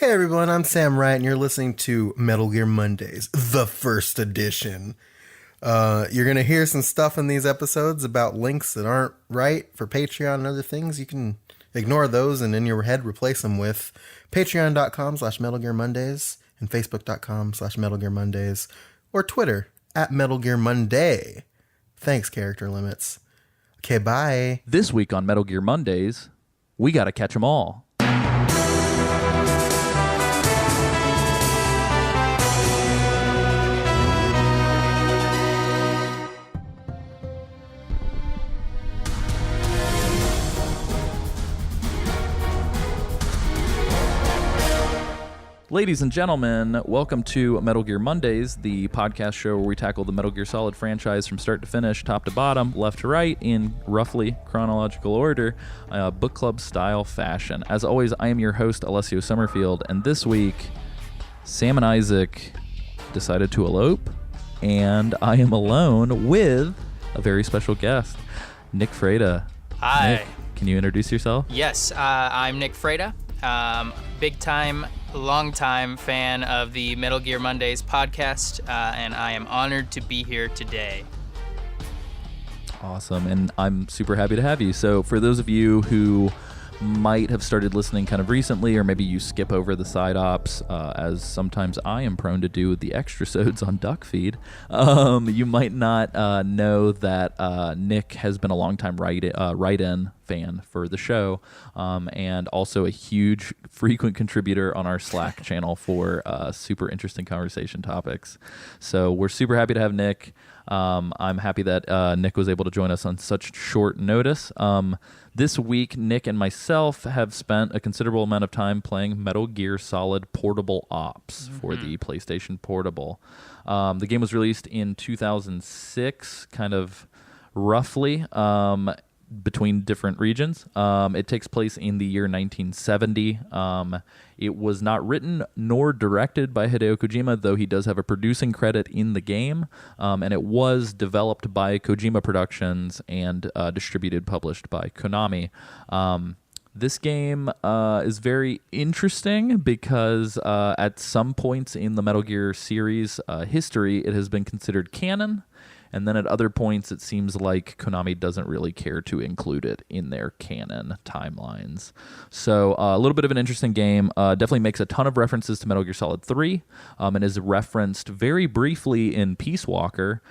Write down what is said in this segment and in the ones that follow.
Hey everyone, I'm Sam Wright, and you're listening to Metal Gear Mondays, the first edition. You're going to hear some stuff in these episodes about links that aren't right for Patreon and other things. You can ignore those and in your head replace them with patreon.com/Metal Gear Mondays and facebook.com/Metal Gear Mondays or Twitter @Metal Gear Monday. Thanks, character limits. Okay, bye. This week on Metal Gear Mondays, we gotta catch 'em all. Ladies and gentlemen, welcome to Metal Gear Mondays, the podcast show where we tackle the Metal Gear Solid franchise from start to finish, top to bottom, left to right, in roughly chronological order, book club style fashion. As always, I am your host, Alessio Summerfield, and this week, Sam and Isaac decided to elope, and I am alone with a very special guest, Nick Freda. Hi. Nick, can you introduce yourself? Yes, I'm Nick Freda, big-time, long-time fan of the Metal Gear Mondays podcast, and I am honored to be here today. Awesome, and I'm super happy to have you. So for those of you who might have started listening kind of recently, or maybe you skip over the side ops, as sometimes I am prone to do with the extra sods on Duck Feed, you might not know that Nick has been a longtime write-in fan for the show, and also a huge frequent contributor on our Slack channel for super interesting conversation topics. So we're super happy to have Nick. I'm happy that Nick was able to join us on such short notice. This week, Nick and myself have spent a considerable amount of time playing Metal Gear Solid Portable Ops for the PlayStation Portable. The game was released in 2006, kind of roughly, between different regions. It takes place in the year 1970. It was not written nor directed by Hideo Kojima, though he does have a producing credit in the game, and it was developed by Kojima Productions and published by Konami. This game is very interesting because at some points in the Metal Gear series history, it has been considered canon. And then at other points, it seems like Konami doesn't really care to include it in their canon timelines. So a little bit of an interesting game. Definitely makes a ton of references to Metal Gear Solid 3, and is referenced very briefly in Peace Walker,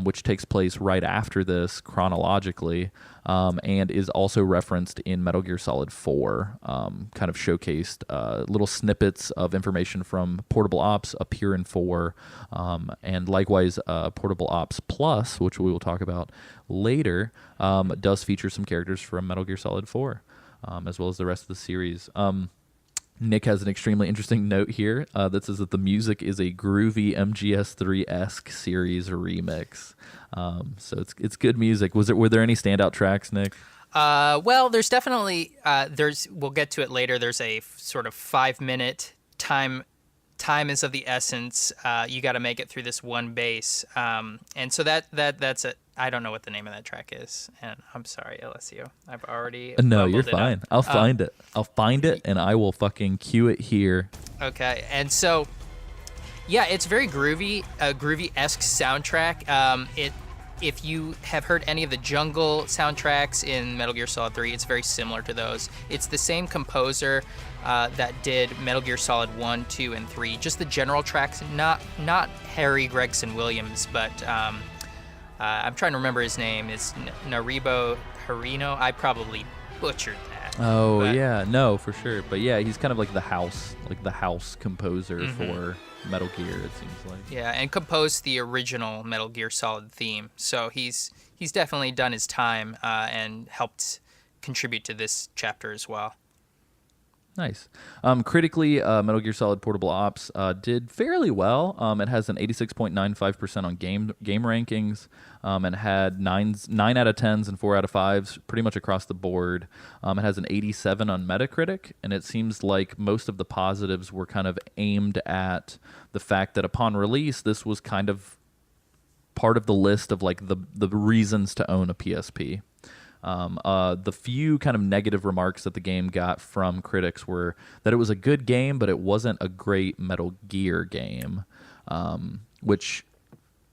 which takes place right after this chronologically, and is also referenced in Metal Gear Solid 4, kind of showcased little snippets of information from Portable Ops appear in 4, and likewise Portable Ops Plus, which we will talk about later, does feature some characters from Metal Gear Solid 4, as well as the rest of the series. Nick has an extremely interesting note here that says that the music is a groovy MGS3-esque series remix. So it's good music. Were there any standout tracks, Nick? Well, there's definitely we'll get to it later. There's a sort of 5-minute time is of the essence. You got to make it through this one base, and so that's a. I don't know what the name of that track is, and I'm sorry, Alessio. I've already no, you're fine. I'll find it. I'll find it, and I will fucking cue it here. Okay, and so yeah, it's very groovy, a groovy-esque soundtrack. If you have heard any of the jungle soundtracks in Metal Gear Solid 3, it's very similar to those. It's the same composer that did Metal Gear Solid 1, 2, and 3. Just the general tracks, not Harry Gregson Williams, but I'm trying to remember his name. It's Naribo Harino. I probably butchered that. Oh, yeah. No, for sure. But yeah, he's kind of like the house composer for Metal Gear, it seems like. Yeah, and composed the original Metal Gear Solid theme. So he's definitely done his time and helped contribute to this chapter as well. Nice. Critically, Metal Gear Solid Portable Ops did fairly well. It has an 86.95% on game rankings, and had 9 out of 10s and 4 out of 5s pretty much across the board. It has an 87 on Metacritic, and it seems like most of the positives were kind of aimed at the fact that upon release, this was kind of part of the list of like the reasons to own a PSP. The few kind of negative remarks that the game got from critics were that it was a good game, but it wasn't a great Metal Gear game, which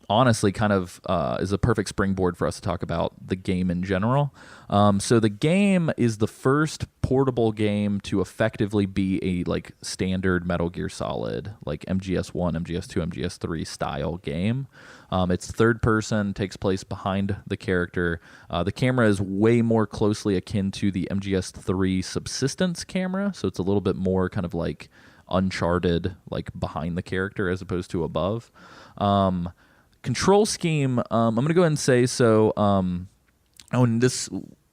honestly kind of is a perfect springboard for us to talk about the game in general. So the game is the first portable game to effectively be a like standard Metal Gear Solid, like MGS1, MGS2, MGS3 style game. It's third person, takes place behind the character. The camera is way more closely akin to the MGS3 subsistence camera, so it's a little bit more kind of like Uncharted, like behind the character as opposed to above. Control scheme, I'm going to go ahead and say so.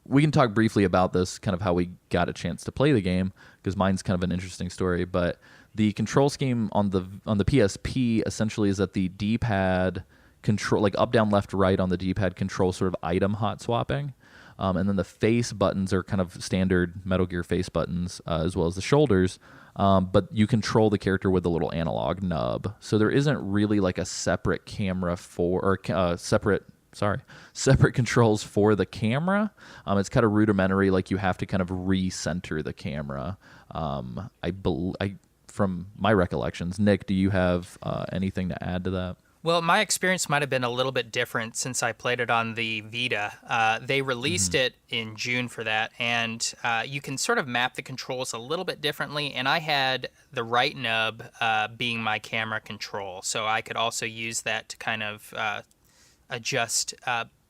We can talk briefly about this, kind of how we got a chance to play the game, because mine's kind of an interesting story. But the control scheme on the PSP essentially is that the D-pad control, like up, down, left, right on the D-pad control sort of item hot swapping. And then the face buttons are kind of standard Metal Gear face buttons, as well as the shoulders. But you control the character with a little analog nub. So there isn't really like a separate camera separate controls for the camera. It's kind of rudimentary, like you have to kind of recenter the camera. From my recollections. Nick, do you have anything to add to that? Well, my experience might have been a little bit different since I played it on the Vita. They released it in June for that, and you can sort of map the controls a little bit differently, and I had the right nub being my camera control, so I could also use that to kind of adjust,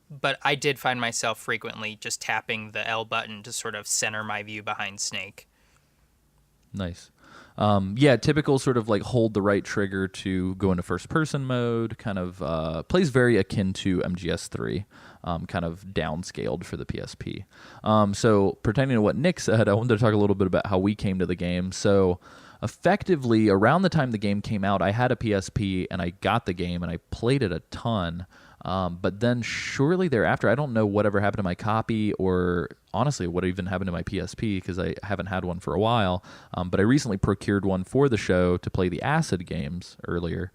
but I did find myself frequently just tapping the L button to sort of center my view behind Snake. Nice. Typical sort of like hold the right trigger to go into first person mode, kind of plays very akin to MGS3, kind of downscaled for the PSP. So pertaining to what Nick said, I wanted to talk a little bit about how we came to the game. So effectively, around the time the game came out, I had a PSP and I got the game and I played it a ton. But then shortly thereafter, I don't know whatever happened to my copy or honestly what even happened to my PSP because I haven't had one for a while. But I recently procured one for the show to play the Acid games earlier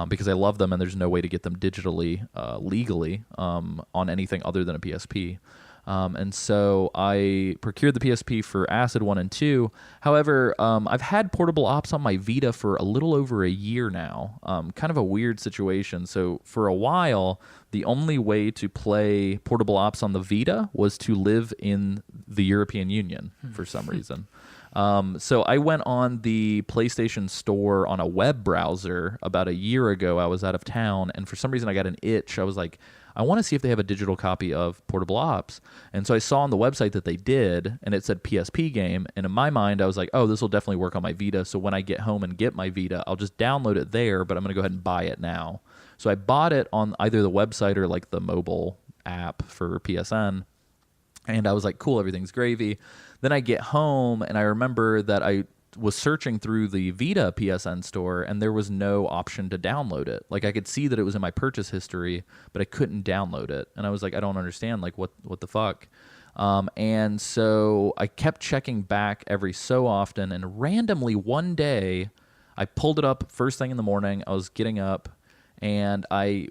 because I love them and there's no way to get them digitally, legally on anything other than a PSP. And so I procured the PSP for Acid 1 and 2. However, I've had portable ops on my Vita for a little over a year now. Kind of a weird situation. So for a while, the only way to play portable ops on the Vita was to live in the European Union for some reason. So I went on the PlayStation Store on a web browser about a year ago. I was out of town, and for some reason I got an itch. I was like, I want to see if they have a digital copy of Portable Ops. And so I saw on the website that they did, and it said PSP game. And in my mind, I was like, oh, this will definitely work on my Vita. So when I get home and get my Vita, I'll just download it there, but I'm going to go ahead and buy it now. So I bought it on either the website or like the mobile app for PSN. And I was like, cool, everything's gravy. Then I get home, and I remember that I was searching through the Vita PSN store, and there was no option to download it. Like, I could see that it was in my purchase history, but I couldn't download it. And I was like, I don't understand. Like, what the fuck? And so I kept checking back every so often, and randomly one day, I pulled it up first thing in the morning. I was getting up, and I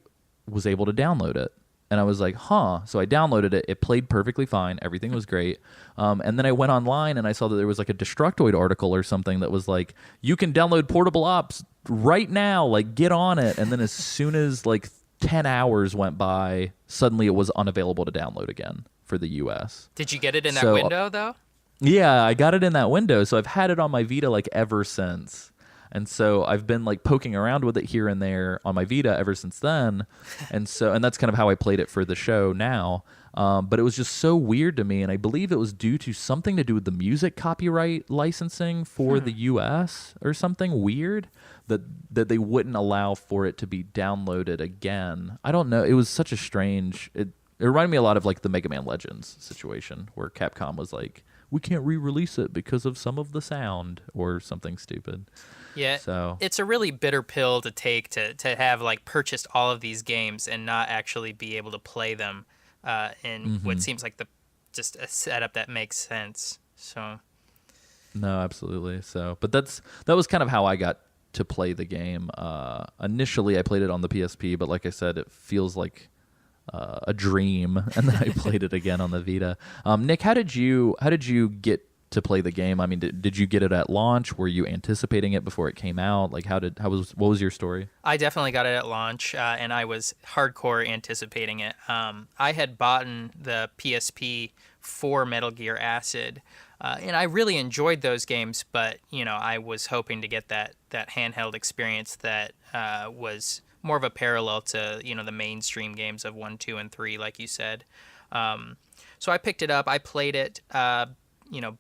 was able to download it. And I was like, huh. So I downloaded it. It played perfectly fine. Everything was great. And then I went online and I saw that there was like a Destructoid article or something that was like, you can download Portable Ops right now. Like, get on it. And then as soon as like 10 hours went by, suddenly it was unavailable to download again for the US. Did you get it in that window, though? Yeah, I got it in that window. So I've had it on my Vita like ever since. And so I've been like poking around with it here and there on my Vita ever since then. And that's kind of how I played it for the show now. But it was just so weird to me. And I believe it was due to something to do with the music copyright licensing for the US or something weird that they wouldn't allow for it to be downloaded again. I don't know. It was such a strange, it reminded me a lot of like the Mega Man Legends situation where Capcom was like, we can't re-release it because of some of the sound or something stupid. Yeah, so it's a really bitter pill to take to have like purchased all of these games and not actually be able to play them in what seems like just a setup that makes sense. So no, absolutely. So, but that was kind of how I got to play the game. Initially, I played it on the PSP, but like I said, it feels like a dream, and then I played it again on the Vita. Nick, how did you get to play the game? I mean, did you get it at launch? Were you anticipating it before it came out? Like, what was your story? I definitely got it at launch, and I was hardcore anticipating it. I had bought the PSP for Metal Gear Acid, and I really enjoyed those games, but, I was hoping to get that handheld experience that was more of a parallel to, the mainstream games of 1, 2, and 3, like you said. So I picked it up, I played it,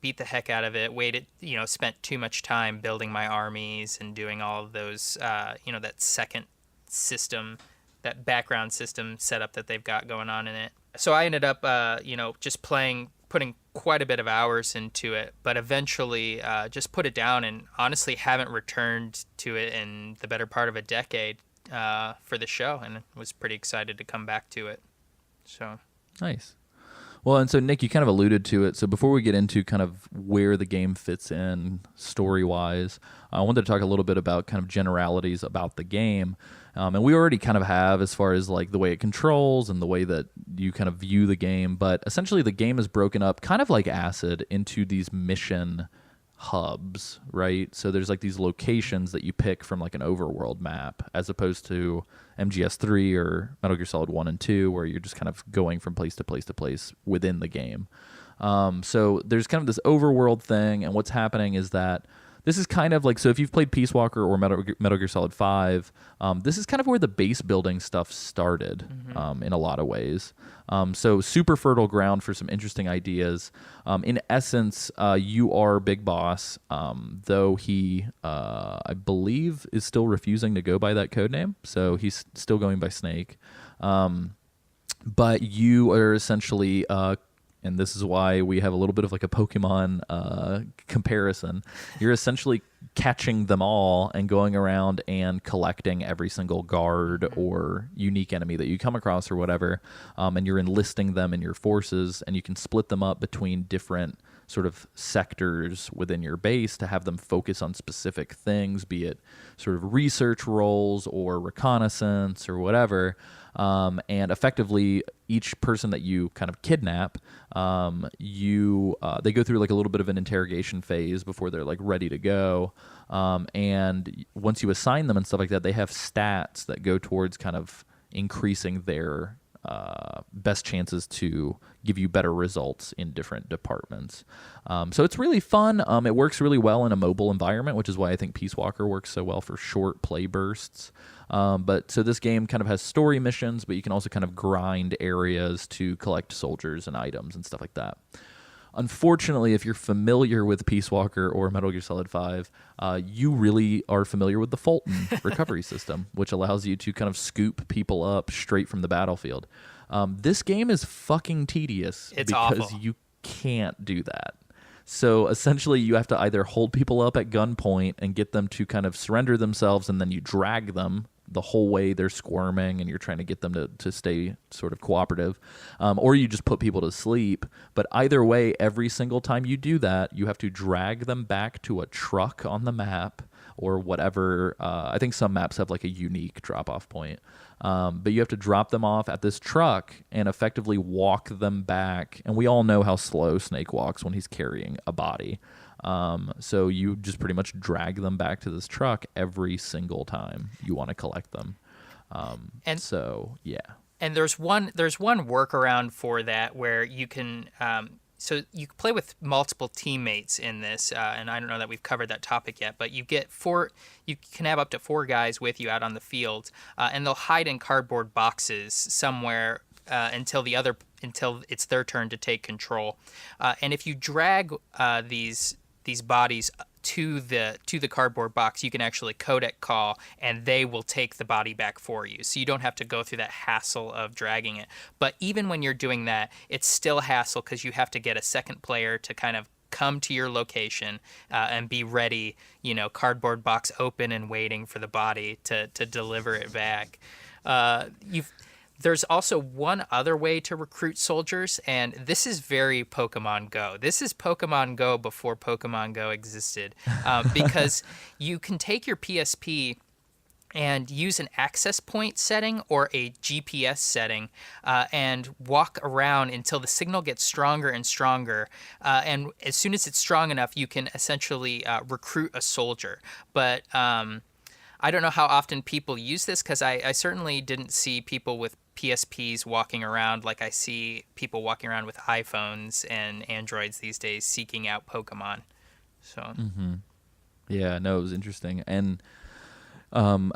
beat the heck out of it, waited, spent too much time building my armies and doing all of those, that second system, that background system setup that they've got going on in it. So I ended up, just putting quite a bit of hours into it, but eventually just put it down and honestly haven't returned to it in the better part of a decade for the show, and was pretty excited to come back to it. So nice. Well, and so Nick, you kind of alluded to it. So before we get into kind of where the game fits in story-wise, I wanted to talk a little bit about kind of generalities about the game. And we already kind of have as far as like the way it controls and the way that you kind of view the game. But essentially the game is broken up kind of like Acid into these mission hubs, right? So there's like these locations that you pick from like an overworld map, as opposed to MGS3 or Metal Gear Solid 1 and 2, where you're just kind of going from place to place to place within the game. So there's kind of this overworld thing, and what's happening is that this is kind of like, so if you've played Peace Walker or Metal Gear Solid 5, this is kind of where the base building stuff started, in a lot of ways. So super fertile ground for some interesting ideas. In essence, you are Big Boss, though he, I believe, is still refusing to go by that code name. So he's still going by Snake. But you are essentially... and this is why we have a little bit of like a Pokemon comparison. You're essentially catching them all and going around and collecting every single guard or unique enemy that you come across or whatever, and you're enlisting them in your forces, and you can split them up between different sort of sectors within your base to have them focus on specific things, be it sort of research roles or reconnaissance or whatever. And effectively, each person that you kind of kidnap, they go through like a little bit of an interrogation phase before they're like ready to go. And once you assign them and stuff like that, they have stats that go towards kind of increasing their best chances to give you better results in different departments. So it's really fun. It works really well in a mobile environment, which is why I think Peace Walker works so well for short play bursts. But so this game kind of has story missions, but you can also kind of grind areas to collect soldiers and items and stuff like that. Unfortunately, if you're familiar with Peace Walker or Metal Gear Solid 5, you really are familiar with the Fulton recovery system, which allows you to kind of scoop people up straight from the battlefield. This game is fucking tedious because awful. You can't do that. So essentially, you have to either hold people up at gunpoint and get them to kind of surrender themselves, and then you drag them the whole way they're squirming and you're trying to get them to stay sort of cooperative, or you just put people to sleep. But either way, every single time you do that, you have to drag them back to a truck on the map or whatever. I think some maps have like a unique drop-off point. But you have to drop them off at this truck and effectively walk them back. And we all know how slow Snake walks when he's carrying a body. So you just pretty much drag them back to this truck every single time you want to collect them. And so, yeah. And there's one workaround for that where you can so you can play with multiple teammates in this, and I don't know that we've covered that topic yet, but you can have up to 4 guys with you out on the field, and they'll hide in cardboard boxes somewhere until it's their turn to take control. And if you drag these bodies to the cardboard box, you can actually codec call, and they will take the body back for you. So you don't have to go through that hassle of dragging it. But even when you're doing that, it's still hassle because you have to get a second player to kind of come to your location and be ready, cardboard box open and waiting for the body to deliver it back. There's also one other way to recruit soldiers, and this is very Pokemon Go. This is Pokemon Go before Pokemon Go existed, because you can take your PSP and use an access point setting or a GPS setting and walk around until the signal gets stronger and stronger. And as soon as it's strong enough, you can essentially recruit a soldier. But I don't know how often people use this, because I certainly didn't see people with PSPs walking around like I see people walking around with iPhones and Androids these days seeking out Pokemon. So Yeah, no, it was interesting. And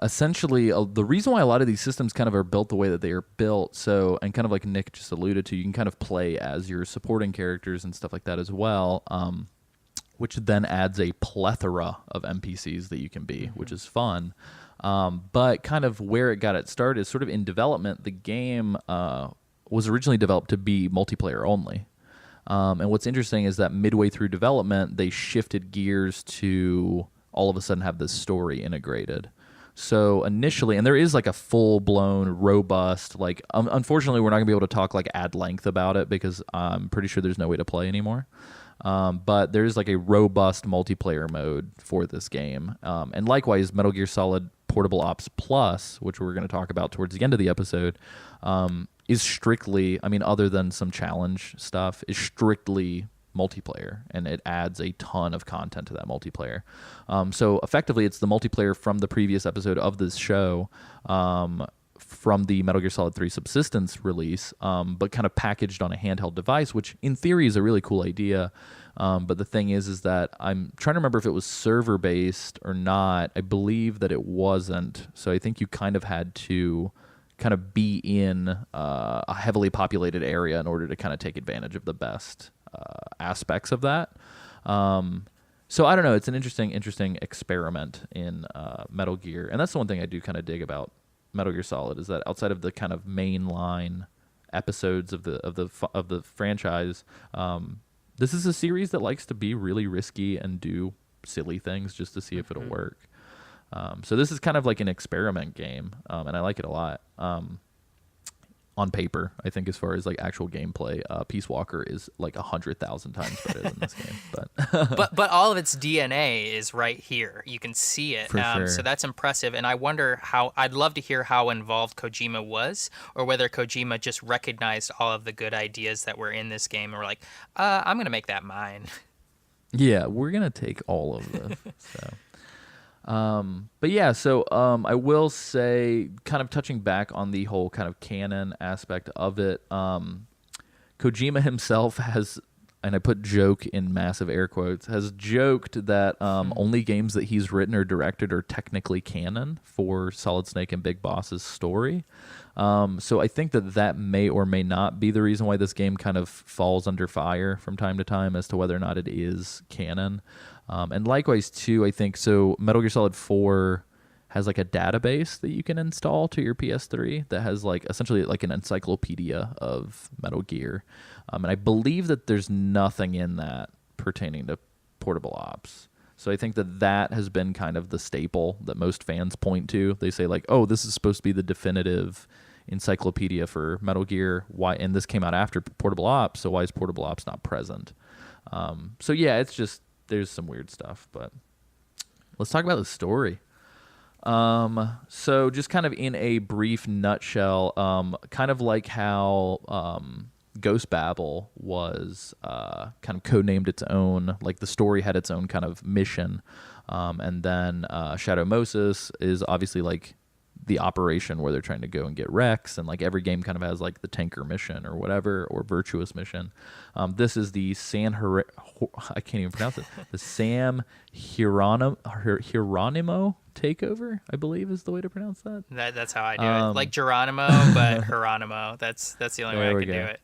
essentially, the reason why a lot of these systems kind of are built the way that they are built, so, and kind of like Nick just alluded to, you can kind of play as your supporting characters and stuff like that as well, which then adds a plethora of NPCs that you can be, which is fun. But kind of where it got its start is sort of in development. The game was originally developed to be multiplayer only. And what's interesting is that midway through development, they shifted gears to all of a sudden have this story integrated. So initially, and there is like a full-blown, robust, like, unfortunately, we're not going to be able to talk like at length about it because I'm pretty sure there's no way to play anymore. But there's like a robust multiplayer mode for this game. And likewise, Metal Gear Solid Portable Ops Plus, which we're going to talk about towards the end of the episode, is strictly, I mean, other than some challenge stuff, is strictly multiplayer, and it adds a ton of content to that multiplayer. So effectively, it's the multiplayer from the previous episode of this show, from the Metal Gear Solid 3 Subsistence release, but kind of packaged on a handheld device, which in theory is a really cool idea. But the thing is that I'm trying to remember if it was server-based or not. I believe that it wasn't. So I think you kind of had to kind of be in a heavily populated area in order to kind of take advantage of the best aspects of that. So I don't know. It's an interesting experiment in Metal Gear, and that's the one thing I do kind of dig about Metal Gear Solid, is that outside of the kind of mainline episodes of the franchise, this is a series that likes to be really risky and do silly things just to see if it'll work. So this is kind of like an experiment game, and I like it a lot. On paper, I think as far as like actual gameplay, Peace Walker is like 100,000 times better than this game. But all of its DNA is right here. You can see it. For sure. So that's impressive. And I wonder I'd love to hear how involved Kojima was, or whether Kojima just recognized all of the good ideas that were in this game and were like, I'm going to make that mine. Yeah, we're going to take all of this. So. But yeah, so I will say, kind of touching back on the whole kind of canon aspect of it, Kojima himself has, and I put joke in massive air quotes, has joked that only games that he's written or directed are technically canon for Solid Snake and Big Boss's story. So I think that may or may not be the reason why this game kind of falls under fire from time to time as to whether or not it is canon. And likewise, too, I think, so Metal Gear Solid 4 has like a database that you can install to your PS3 that has like essentially like an encyclopedia of Metal Gear. And I believe that there's nothing in that pertaining to Portable Ops. So I think that has been kind of the staple that most fans point to. They say like, oh, this is supposed to be the definitive encyclopedia for Metal Gear. Why? And this came out after Portable Ops, so why is Portable Ops not present? So yeah, it's just, there's some weird stuff, but let's talk about the story. So just kind of in a brief nutshell, kind of like how Ghost Babel was kind of codenamed its own, like the story had its own kind of mission, and then Shadow Moses is obviously like the operation where they're trying to go and get Rex, and like every game kind of has like the tanker mission or whatever, or virtuous mission. This is the I can't even pronounce it. The Sam Hieronimo takeover, I believe is the way to pronounce that. That's how I do it. Like Geronimo, but Hieronimo. That's the only way I can do it.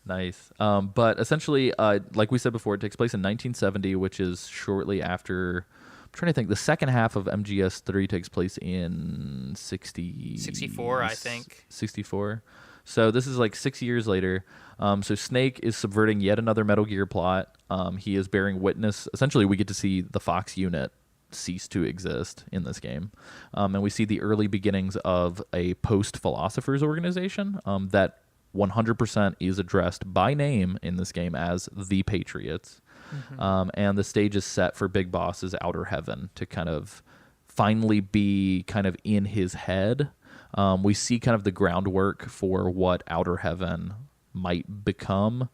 Nice. But essentially, like we said before, it takes place in 1970, which is shortly after. I'm trying to think. The second half of MGS3 takes place in 64, I think. 64. So this is like 6 years later. So Snake is subverting yet another Metal Gear plot. He is bearing witness. Essentially, we get to see the Fox unit cease to exist in this game. And we see the early beginnings of a post-philosophers organization that 100% is addressed by name in this game as the Patriots. And the stage is set for Big Boss's Outer Heaven to kind of finally be kind of in his head. We see kind of the groundwork for what Outer Heaven might become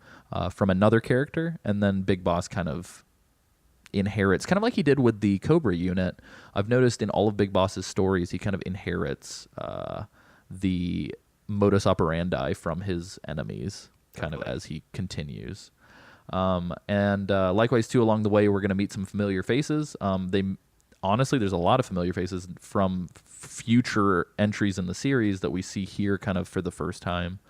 from another character, and then Big Boss kind of inherits, kind of like he did with the Cobra unit. I've noticed in all of Big Boss's stories, he kind of inherits the modus operandi from his enemies, kind of as he continues. And likewise, too, along the way, we're going to meet some familiar faces. Honestly, there's a lot of familiar faces from future entries in the series that we see here kind of for the first time.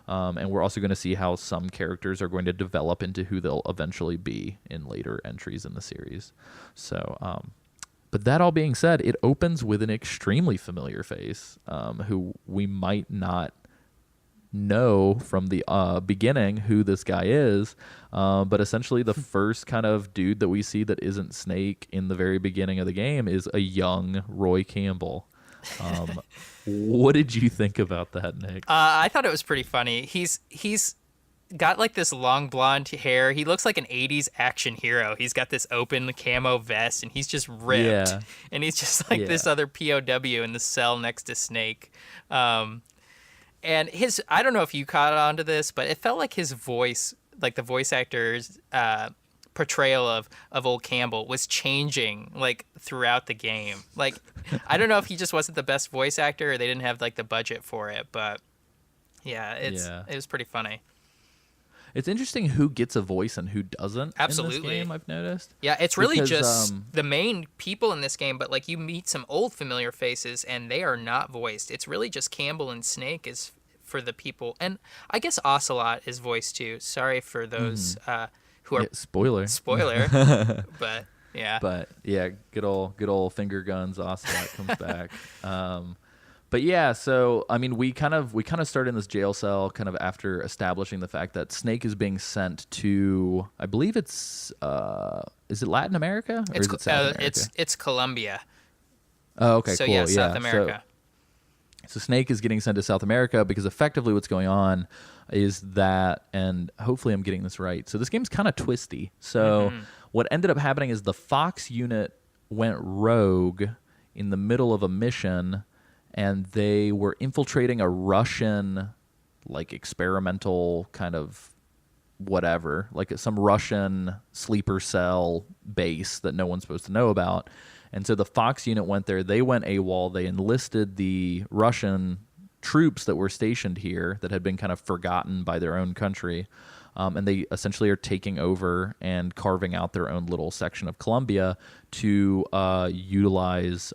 And we're also going to see how some characters are going to develop into who they'll eventually be in later entries in the series. So, but that all being said, it opens with an extremely familiar face who we might not know from the beginning who this guy is, but essentially the first kind of dude that we see that isn't Snake in the very beginning of the game is a young Roy Campbell. What did you think about that, Nick? I thought it was pretty funny. He's got like this long blonde hair. He looks like an 80s action hero. He's got this open camo vest, and he's just ripped. Yeah. And he's just like this other POW in the cell next to Snake. And I don't know if you caught on to this, but it felt like his voice, like the voice actor's portrayal of old Campbell was changing like throughout the game. Like, I don't know if he just wasn't the best voice actor or they didn't have like the budget for it, but it was pretty funny. It's interesting who gets a voice and who doesn't. Absolutely. In this game, I've noticed. Yeah, it's really because, just the main people in this game, but like you meet some old familiar faces and they are not voiced. It's really just Campbell and Snake is for the people. And I guess Ocelot is voiced too. Sorry for those who are... Spoiler. But yeah. But yeah, good old finger guns Ocelot comes back. But yeah, so I mean, we kind of start in this jail cell kind of after establishing the fact that Snake is being sent to, I believe it's is it Latin America or is it South America? It's Colombia. Oh, okay, so cool. Yeah, South America. So Snake is getting sent to South America because effectively what's going on is that, and hopefully I'm getting this right. So this game's kind of twisty. So what ended up happening is the Fox unit went rogue in the middle of a mission, and they were infiltrating a Russian, like, experimental kind of whatever, like some Russian sleeper cell base that no one's supposed to know about. And so the Fox unit went there. They went AWOL. They enlisted the Russian troops that were stationed here that had been kind of forgotten by their own country. And they essentially are taking over and carving out their own little section of Colombia to utilize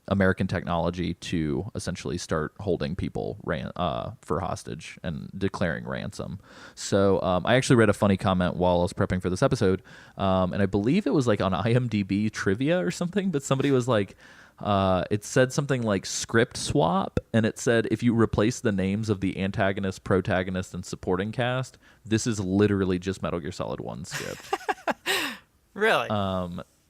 American technology to essentially start holding people for hostage and declaring ransom. So I actually read a funny comment while I was prepping for this episode, and I believe it was like on IMDb trivia or something, but somebody was like, it said something like script swap, and it said if you replace the names of the antagonist, protagonist, and supporting cast, this is literally just Metal Gear Solid 1 script. Really?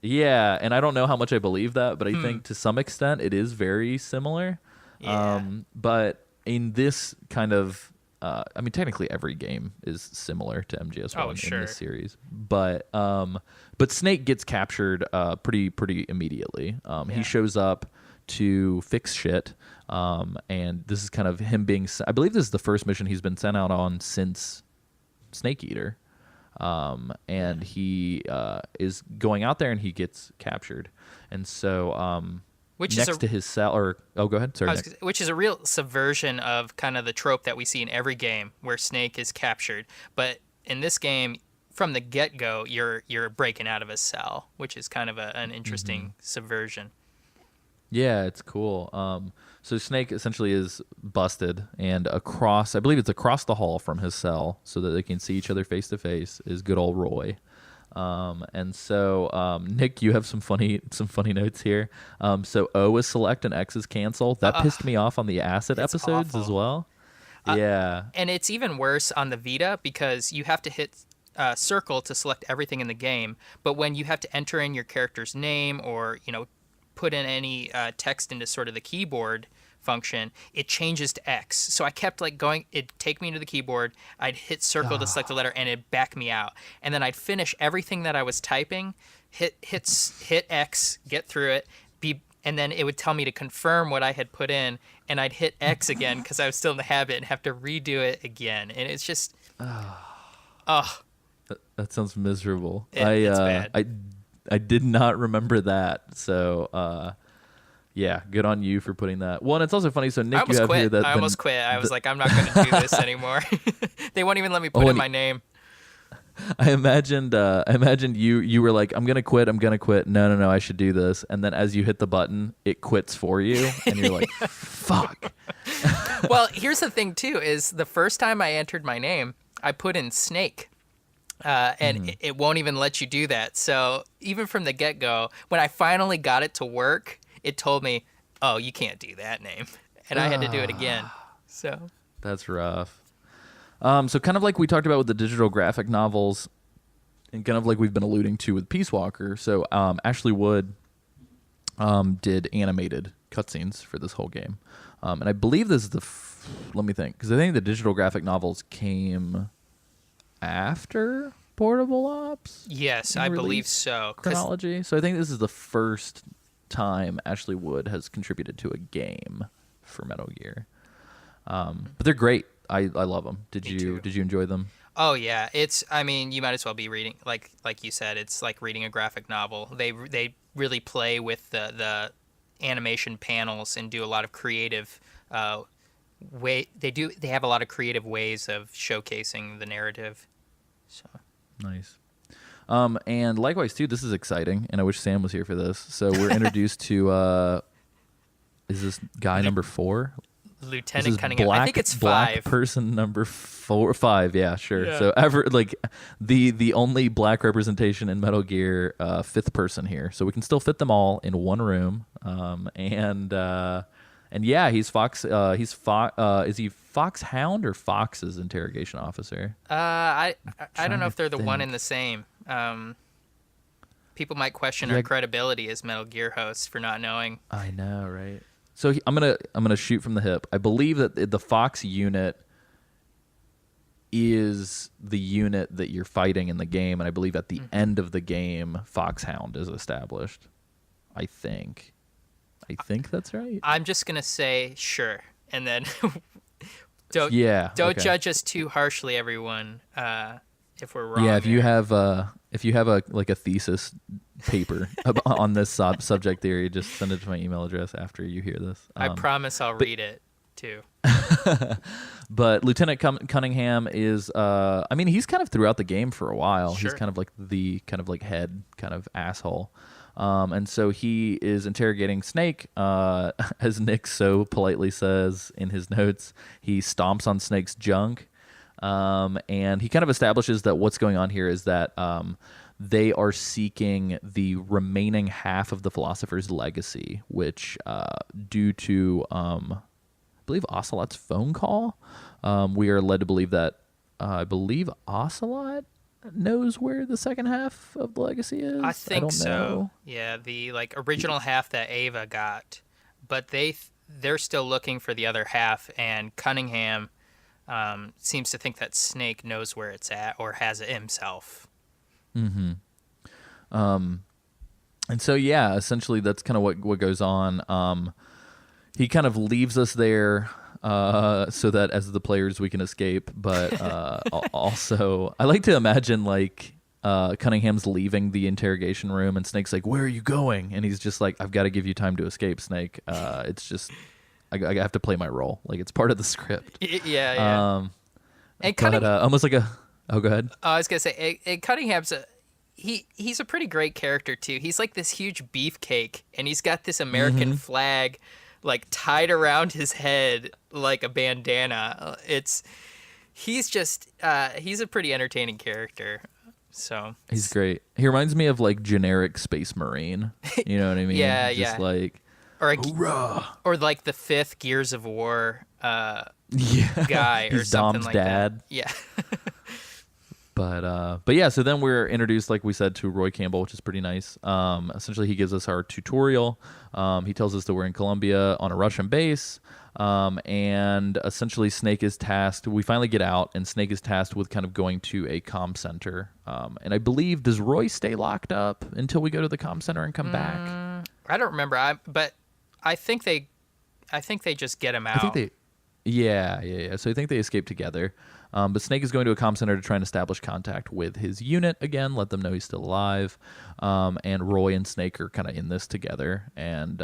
Yeah, and I don't know how much I believe that, but I think to some extent it is very similar. Yeah. But in this kind of, I mean, technically every game is similar to MGS1 in this series. But Snake gets captured pretty immediately. He shows up to fix shit, and this is kind of him being. I believe this is the first mission he's been sent out on since Snake Eater. And he is going out there and he gets captured. And so next to his cell, or go ahead. Sorry, which is a real subversion of kind of the trope that we see in every game where Snake is captured. But in this game, from the get-go, you're breaking out of a cell, which is kind of an interesting subversion. Yeah, it's cool. So Snake essentially is busted, and I believe it's across the hall from his cell so that they can see each other face to face is good old Roy. And so, Nick, you have some funny notes here. So O is select and X is cancel. That pissed me off on the Acid episodes awful. As well. Yeah. And it's even worse on the Vita because you have to hit circle to select everything in the game. But when you have to enter in your character's name or, put in any text into sort of the keyboard function, it changes to X. So I kept like going, it'd take me into the keyboard, I'd hit circle to select a letter, and it'd back me out. And then I'd finish everything that I was typing, hit X, get through it, and then it would tell me to confirm what I had put in, and I'd hit X again because I was still in the habit and have to redo it again. And it's just, That sounds miserable. It's bad. I did not remember that. So, yeah, good on you for putting that. Well, and it's also funny. So, Nick, you have here that I almost quit. I was like, I'm not going to do this anymore. They won't even let me put in my name. I imagined you were like, I'm gonna quit. No, I should do this. And then as you hit the button, it quits for you, and you're like, fuck. Well, here's the thing too: is the first time I entered my name, I put in Snake, and it won't even let you do that. So even from the get go, when I finally got it to work, it told me, "Oh, you can't do that name," and I had to do it again. So that's rough. So kind of like we talked about with the digital graphic novels, and kind of like we've been alluding to with Peace Walker. So Ashley Wood did animated cutscenes for this whole game, and I believe this is let me think, because I think the digital graphic novels came after Portable Ops. Yes, I believe so. Chronology. So I think this is the first time Ashley Wood has contributed to a game for Metal Gear, but they're great. I love them. Did you enjoy them? Oh yeah, I mean, you might as well be reading, like you said, it's like reading a graphic novel. They really play with the animation panels and do a lot of creative They have a lot of creative ways of showcasing the narrative. So nice. And likewise too, this is exciting, and I wish Sam was here for this. So we're introduced to is this guy number 4? Lieutenant Cunningham. I think it's 5. Black person number 5. Yeah, sure. Yeah. So the only black representation in Metal Gear, 5th person here. So we can still fit them all in one room. And yeah, he's Fox. Is he Foxhound or Fox's interrogation officer? I don't know if they're the one and the same. People might question our credibility as Metal Gear hosts for not knowing. I know, right? So I'm gonna shoot from the hip. I believe that the Fox unit is the unit that you're fighting in the game, and I believe at the end of the game, Foxhound is established. I think that's right. I'm just gonna say sure, and then don't judge us too harshly, everyone. If we're wrong. Yeah, if you have a thesis paper on this subject theory, just send it to my email address after you hear this. I promise I'll read it too. But Lieutenant Cunningham is, he's kind of throughout the game for a while. Sure. He's kind of like the head kind of asshole. And so he is interrogating Snake. As Nick so politely says in his notes, he stomps on Snake's junk. And he kind of establishes that what's going on here is that they are seeking the remaining half of the Philosopher's Legacy, which due to I believe Ocelot's phone call, we are led to believe that I believe Ocelot knows where the second half of the legacy is. I don't so. Know. Yeah, the original half that Ava got, but they're still looking for the other half, and Cunningham seems to think that Snake knows where it's at or has it himself. Mm-hmm. And so, yeah, essentially that's kind of what goes on. He kind of leaves us there so that as the players we can escape. But also, I like to imagine Cunningham's leaving the interrogation room and Snake's like, "Where are you going?" And he's just like, "I've got to give you time to escape, Snake. It's just I have to play my role. Like it's part of the script." Yeah. And almost like a. Oh, go ahead. I was gonna say, Cunningham's he's a pretty great character too. He's like this huge beefcake, and he's got this American flag like tied around his head like a bandana. He's a pretty entertaining character. So he's great. He reminds me of like generic Space Marine. You know what I mean? Yeah. Like or like the 5th Gears of War guy or he's something Dom's like dad. that. Yeah. But yeah, so then we're introduced, like we said, to Roy Campbell, which is pretty nice. Essentially, he gives us our tutorial. He tells us that we're in Colombia on a Russian base. And essentially Snake is tasked, we finally get out, and Snake is tasked with kind of going to a comm center. And I believe, does Roy stay locked up until we go to the comm center and come back? I don't remember, but I think they just get him out. I think they, yeah. So I think they escape together. But Snake is going to a comm center to try and establish contact with his unit again, let them know he's still alive. And Roy and Snake are kind of in this together. And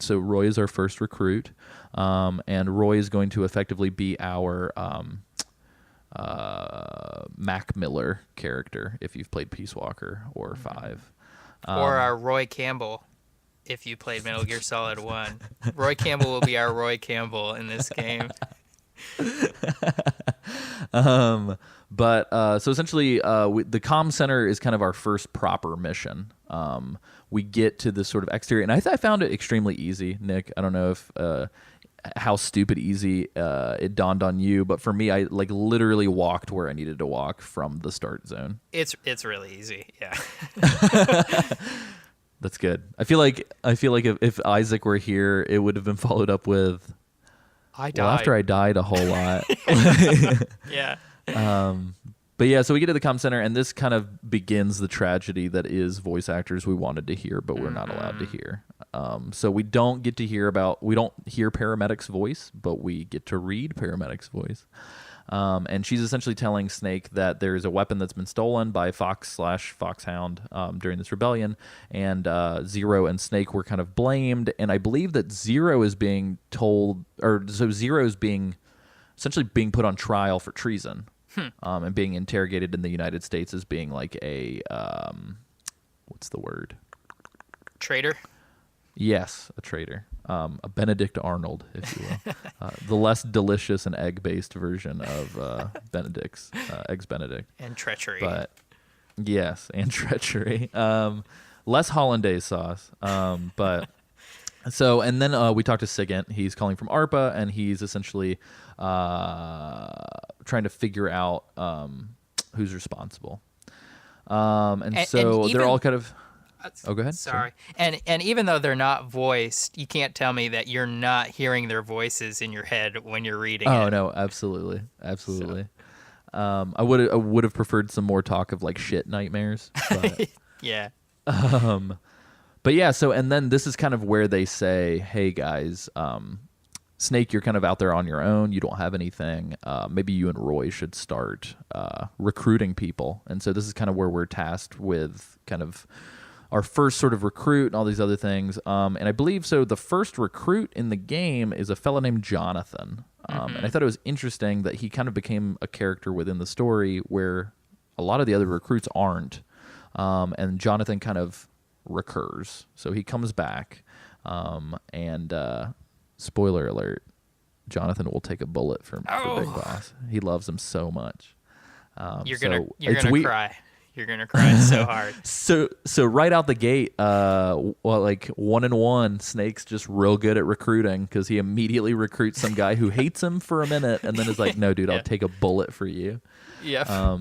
so Roy is our first recruit. And Roy is going to effectively be our Mac Miller character if you've played Peace Walker or 5. Or our Roy Campbell, if you played Metal Gear Solid 1. Roy Campbell will be our Roy Campbell in this game. So essentially, the comm center is kind of our first proper mission. We get to this sort of exterior, and I found it extremely easy, Nick. I don't know if how stupid easy it dawned on you, but for me, I like literally walked where I needed to walk from the start zone. It's really easy, yeah. That's good. I feel like if Isaac were here, it would have been followed up with, I died. well, after I died a whole lot. Yeah. But yeah, so we get to the comm center, and this kind of begins the tragedy that is voice actors we wanted to hear, but we're not allowed to hear. So we don't hear Paramedic's voice, but we get to read Paramedic's voice. And she's essentially telling Snake that there's a weapon that's been stolen by Fox/Foxhound during this rebellion, and Zero and Snake were kind of blamed. And I believe that Zero is being told, or so Zero is essentially being put on trial for treason, and being interrogated in the United States as being like a what's the word? Traitor. Yes, a traitor. A Benedict Arnold, if you will. The less delicious and egg-based version of Benedict's, Eggs Benedict. And treachery. But, yes, and treachery. Less hollandaise sauce. So, and then we talked to Sigint. He's calling from ARPA, and he's essentially trying to figure out who's responsible. And so they're all kind of... Oh, go ahead. Sorry. And even though they're not voiced, you can't tell me that you're not hearing their voices in your head when you're reading it. Oh, no, absolutely. So. I would have preferred some more talk of like shit nightmares. But, yeah. But yeah, so and then this is kind of where they say, hey guys, Snake, you're kind of out there on your own. You don't have anything. Maybe you and Roy should start recruiting people. And so this is kind of where we're tasked with kind of our first sort of recruit and all these other things. And I believe so the first recruit in the game is a fellow named Jonathan. And I thought it was interesting that he kind of became a character within the story where a lot of the other recruits aren't. And Jonathan kind of recurs. So he comes back. And spoiler alert, Jonathan will take a bullet for Big Boss. He loves him so much. You're gonna cry. You're gonna cry so hard. So right out the gate, like 1-1, Snake's just real good at recruiting because he immediately recruits some guy who hates him for a minute and then is like, "No, dude, I'll take a bullet for you." Yeah.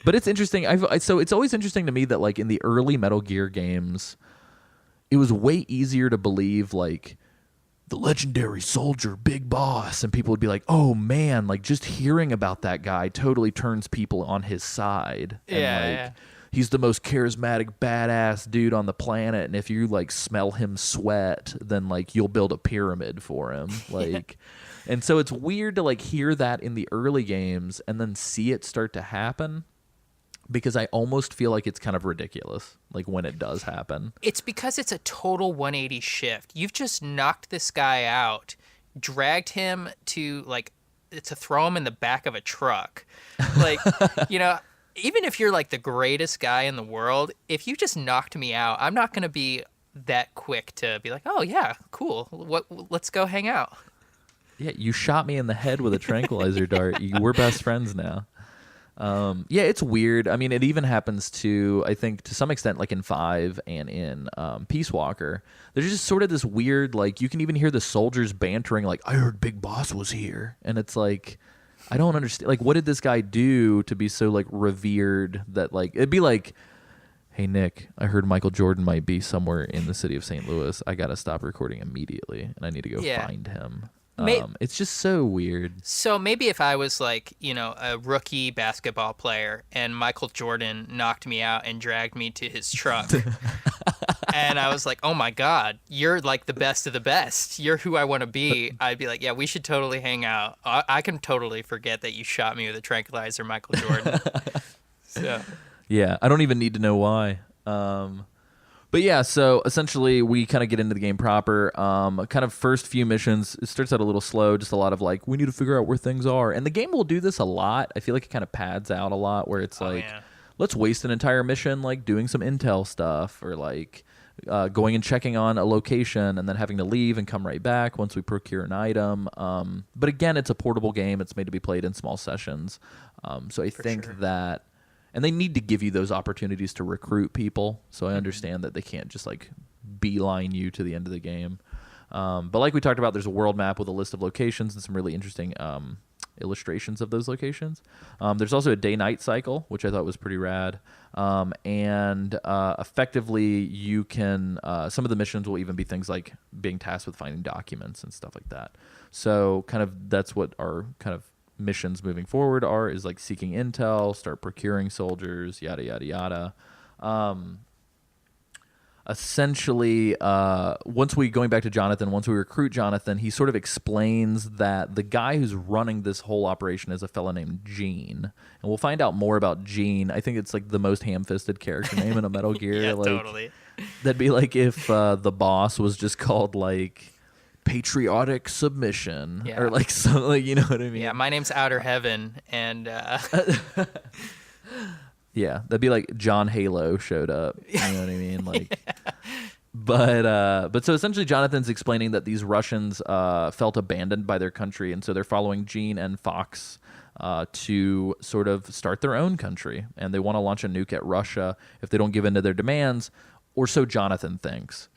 But it's interesting. So it's always interesting to me that like in the early Metal Gear games, it was way easier to believe like the legendary soldier Big Boss, and people would be like, oh man, like just hearing about that guy totally turns people on his side. And he's the most charismatic badass dude on the planet, and if you like smell him sweat, then like you'll build a pyramid for him. Like and so it's weird to like hear that in the early games and then see it start to happen, because I almost feel like it's kind of ridiculous, like when it does happen. It's because it's a total 180 shift. You've just knocked this guy out, dragged him to throw him in the back of a truck. Like, even if you're like the greatest guy in the world, if you just knocked me out, I'm not going to be that quick to be like, oh yeah, cool. Let's go hang out. Yeah, you shot me in the head with a tranquilizer dart. We're best friends now. Yeah, it's weird. I mean, it even happens to, I think, to some extent, like in 5 and in Peace Walker. There's just sort of this weird, like, you can even hear the soldiers bantering, like, I heard Big Boss was here. And it's like, I don't understand. Like, what did this guy do to be so like revered that like it'd be like, hey Nick, I heard Michael Jordan might be somewhere in the city of St. Louis. I gotta stop recording immediately, and I need to go find him. It's just so weird. So maybe if I was like, a rookie basketball player and Michael Jordan knocked me out and dragged me to his truck and I was like, oh my God, you're like the best of the best. You're who I want to be. I'd be like, yeah, we should totally hang out. I can totally forget that you shot me with a tranquilizer, Michael Jordan. So. Yeah, I don't even need to know why. But yeah, so essentially we kind of get into the game proper. Kind of first few missions, it starts out a little slow, just a lot of like, we need to figure out where things are. And the game will do this a lot. I feel like it kind of pads out a lot where it's let's waste an entire mission like doing some intel stuff or like going and checking on a location and then having to leave and come right back once we procure an item. But again, it's a portable game. It's made to be played in small sessions. So I think that... And they need to give you those opportunities to recruit people. So I understand that they can't just like beeline you to the end of the game. But like we talked about, there's a world map with a list of locations and some really interesting illustrations of those locations. There's also a day-night cycle, which I thought was pretty rad. And effectively, you can some of the missions will even be things like being tasked with finding documents and stuff like that. So kind of that's what our kind of missions moving forward is like seeking intel, start procuring soldiers, yada yada yada. Essentially, once we recruit Jonathan, he sort of explains that the guy who's running this whole operation is a fella named Gene, and we'll find out more about Gene. I think it's like the most ham-fisted character name in a Metal Gear. Yeah, like, totally. That'd be like if the boss was just called like patriotic submission or like something, like, you know what I mean? Yeah, my name's Outer Heaven, and yeah, that'd be like John Halo showed up. You know what I mean? Like, but so essentially, Jonathan's explaining that these Russians felt abandoned by their country, and so they're following Gene and Fox to sort of start their own country, and they want to launch a nuke at Russia if they don't give in to their demands, or so Jonathan thinks.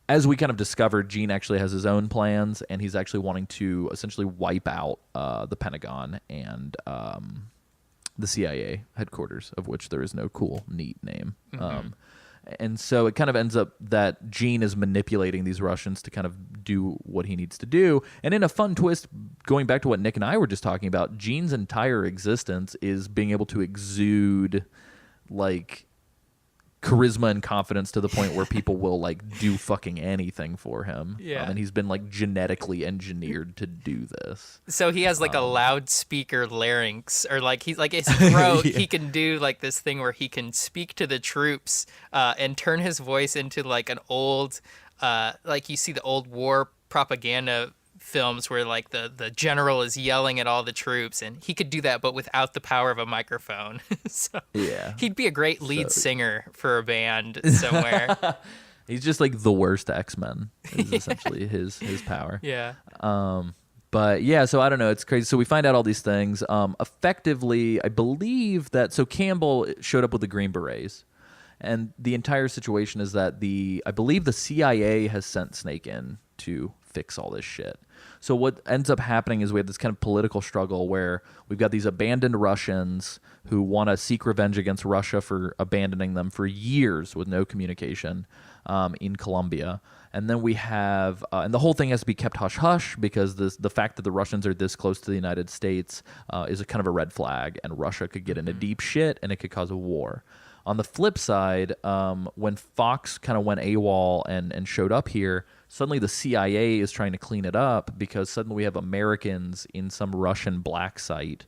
As we kind of discovered, Gene actually has his own plans, and he's actually wanting to essentially wipe out the Pentagon and the CIA headquarters, of which there is no cool, neat name. And so it kind of ends up that Gene is manipulating these Russians to kind of do what he needs to do. And in a fun twist, going back to what Nick and I were just talking about, Gene's entire existence is being able to exude, like, charisma and confidence to the point where people will like do fucking anything for him. Yeah. And he's been like genetically engineered to do this. So he has like a loudspeaker larynx, or like he's like his throat. He can do like this thing where he can speak to the troops and turn his voice into like an old, like you see the old war propaganda films where like the general is yelling at all the troops, and he could do that but without the power of a microphone. So yeah, he'd be a great lead singer for a band somewhere. He's just like the worst X-Men is essentially his power. Yeah. But yeah, so I don't know, it's crazy. So we find out all these things. Effectively, I believe that Campbell showed up with the Green Berets, and the entire situation is that I believe the CIA has sent Snake in to fix all this shit. So what ends up happening is we have this kind of political struggle where we've got these abandoned Russians who want to seek revenge against Russia for abandoning them for years with no communication in Colombia. And then we have, and the whole thing has to be kept hush-hush because the fact that the Russians are this close to the United States is a kind of a red flag, and Russia could get into deep shit and it could cause a war. On the flip side, when Fox kind of went AWOL and showed up here, suddenly the CIA is trying to clean it up because suddenly we have Americans in some Russian black site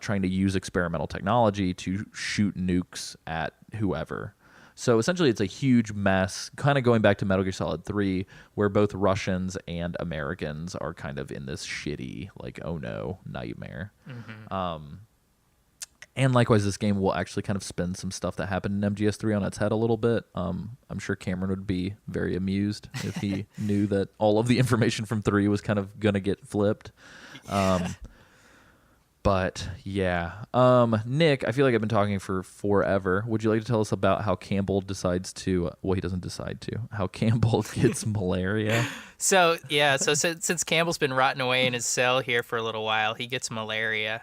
trying to use experimental technology to shoot nukes at whoever. So essentially it's a huge mess, kind of going back to Metal Gear Solid 3, where both Russians and Americans are kind of in this shitty, like, oh no, nightmare. And likewise, this game will actually kind of spin some stuff that happened in MGS3 on its head a little bit. I'm sure Cameron would be very amused if he knew that all of the information from 3 was kind of going to get flipped. But yeah, Nick, I feel like I've been talking for forever. Would you like to tell us about how Campbell decides to? Well, he doesn't decide to. How Campbell gets malaria? So yeah, so since Campbell's been rotting away in his cell here for a little while, he gets malaria.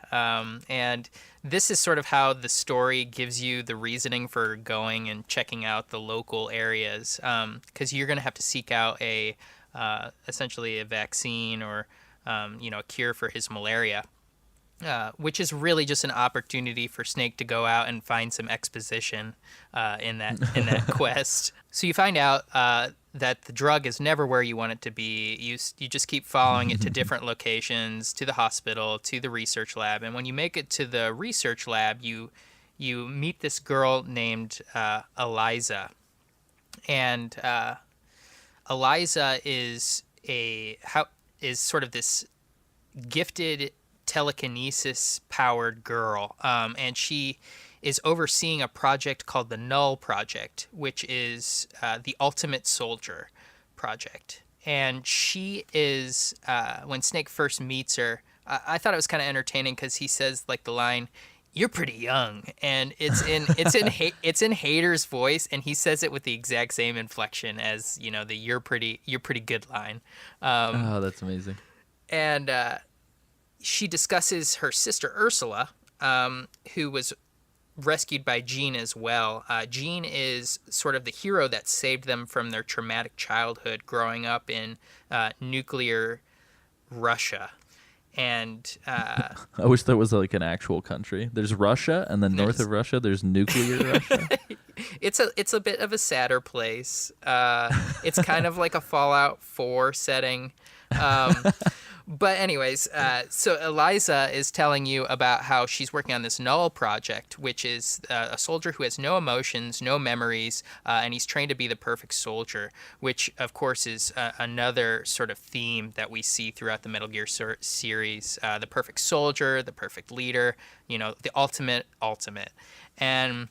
And this is sort of how the story gives you the reasoning for going and checking out the local areas, because you're going to have to seek out a essentially a vaccine or a cure for his malaria. Which is really just an opportunity for Snake to go out and find some exposition in that quest. So you find out that the drug is never where you want it to be. You just keep following it to different locations, to the hospital, to the research lab, and when you make it to the research lab, you meet this girl named Eliza, and Eliza is sort of this gifted telekinesis powered girl, and she is overseeing a project called the Null Project, which is the Ultimate Soldier Project. And she is when Snake first meets her, I thought it was kind of entertaining because he says like the line, "You're pretty young," and it's in Hader's voice, and he says it with the exact same inflection as the "you're pretty good" line. Oh, that's amazing. And she discusses her sister Ursula, who was rescued by Jean as well. Jean is sort of the hero that saved them from their traumatic childhood growing up in nuclear Russia. And I wish there was like an actual country. There's Russia, and then north of Russia, there's nuclear Russia. It's a bit of a sadder place. It's kind of like a Fallout 4 setting. But anyways, so Eliza is telling you about how she's working on this Null Project, which is a soldier who has no emotions, no memories, and he's trained to be the perfect soldier, which, of course, is another sort of theme that we see throughout the Metal Gear series. The perfect soldier, the perfect leader, the ultimate. And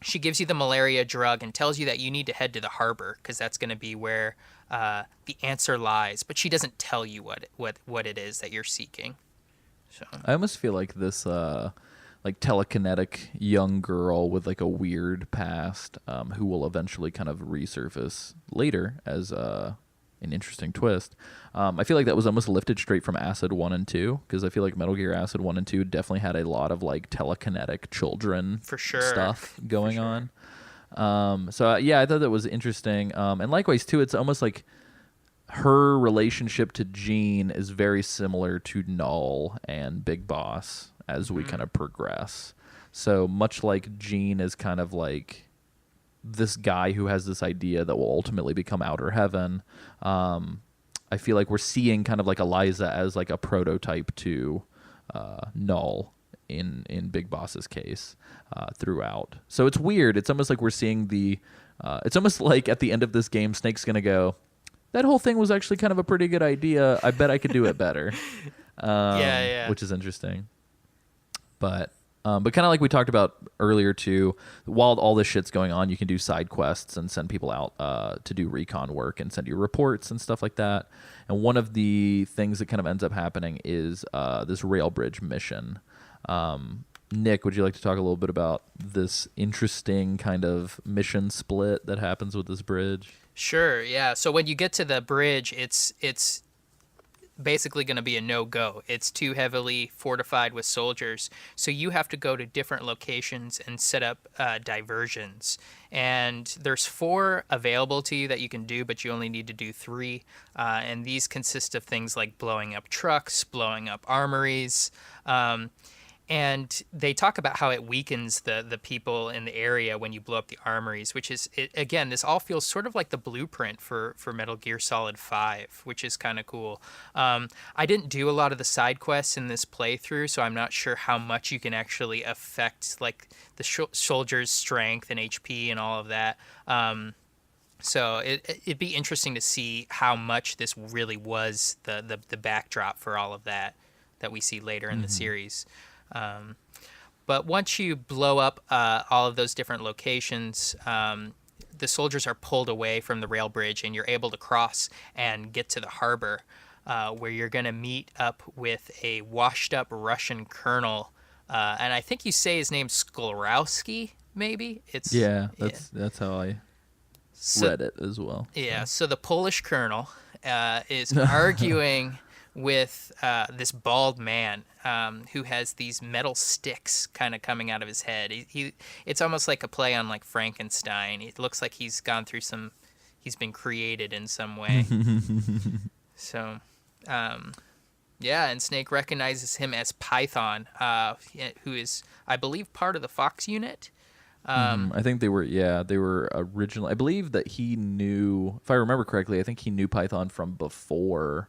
she gives you the malaria drug and tells you that you need to head to the harbor because that's going to be where the answer lies, but she doesn't tell you what it is that you're seeking. So I almost feel like this like telekinetic young girl with like a weird past who will eventually kind of resurface later as an interesting twist. I feel like that was almost lifted straight from Acid 1 and 2, because I feel like Metal Gear Acid 1 and 2 definitely had a lot of like telekinetic children for sure stuff going on. So yeah, I thought that was interesting. And likewise too, it's almost like her relationship to Jean is very similar to Null and Big Boss as we kind of progress. So much like Jean is kind of like this guy who has this idea that will ultimately become Outer Heaven. I feel like we're seeing kind of like Eliza as like a prototype to Null in Big Boss's case throughout. So it's weird. It's almost like we're seeing it's almost like at the end of this game, Snake's going to go, that whole thing was actually kind of a pretty good idea. I bet I could do it better. Yeah. Which is interesting. But kind of like we talked about earlier too, while all this shit's going on, you can do side quests and send people out to do recon work and send you reports and stuff like that. And one of the things that kind of ends up happening is this rail bridge mission. Nick, would you like to talk a little bit about this interesting kind of mission split that happens with this bridge? Sure, yeah. So when you get to the bridge, it's basically going to be a no-go. It's too heavily fortified with soldiers, so you have to go to different locations and set up diversions. And there's 4 available to you that you can do, but you only need to do 3. And these consist of things like blowing up trucks, blowing up armories, and they talk about how it weakens the people in the area when you blow up the armories, which is, again, this all feels sort of like the blueprint for Metal Gear Solid 5, which is kind of cool. I didn't do a lot of the side quests in this playthrough, so I'm not sure how much you can actually affect like the soldiers' strength and HP and all of that. So it'd be interesting to see how much this really was the backdrop for all of that we see later in the series. But once you blow up all of those different locations, the soldiers are pulled away from the rail bridge, and you're able to cross and get to the harbor. where you're going to meet up with a washed-up Russian colonel, and I think you say his name's Skolowski. Maybe that's how I read it as well. Yeah, so the Polish colonel is arguing with this bald man who has these metal sticks kind of coming out of his head. It's almost like a play on like Frankenstein. It looks like he's been created in some way. So, and Snake recognizes him as Python, who is, I believe, part of the Fox unit. I think they were originally, I believe that he knew, if I remember correctly, I think he knew Python from before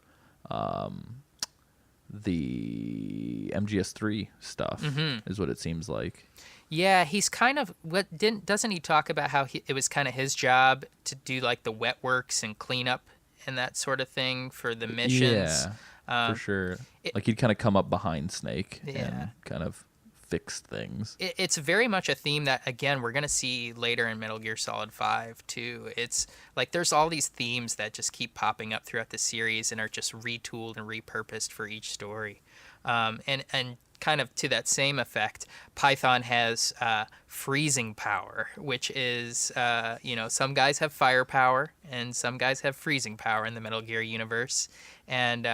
the MGS3 stuff, is what it seems like. Yeah, he's kind of, doesn't he talk about how it was kind of his job to do like the wet works and cleanup and that sort of thing for the missions? Yeah, for sure. Like he'd kind of come up behind Snake and kind of fixed things. It's very much a theme that, again, we're going to see later in Metal Gear Solid 5 too. It's like there's all these themes that just keep popping up throughout the series and are just retooled and repurposed for each story. And kind of to that same effect, Python has freezing power, which is, some guys have firepower and some guys have freezing power in the Metal Gear universe. And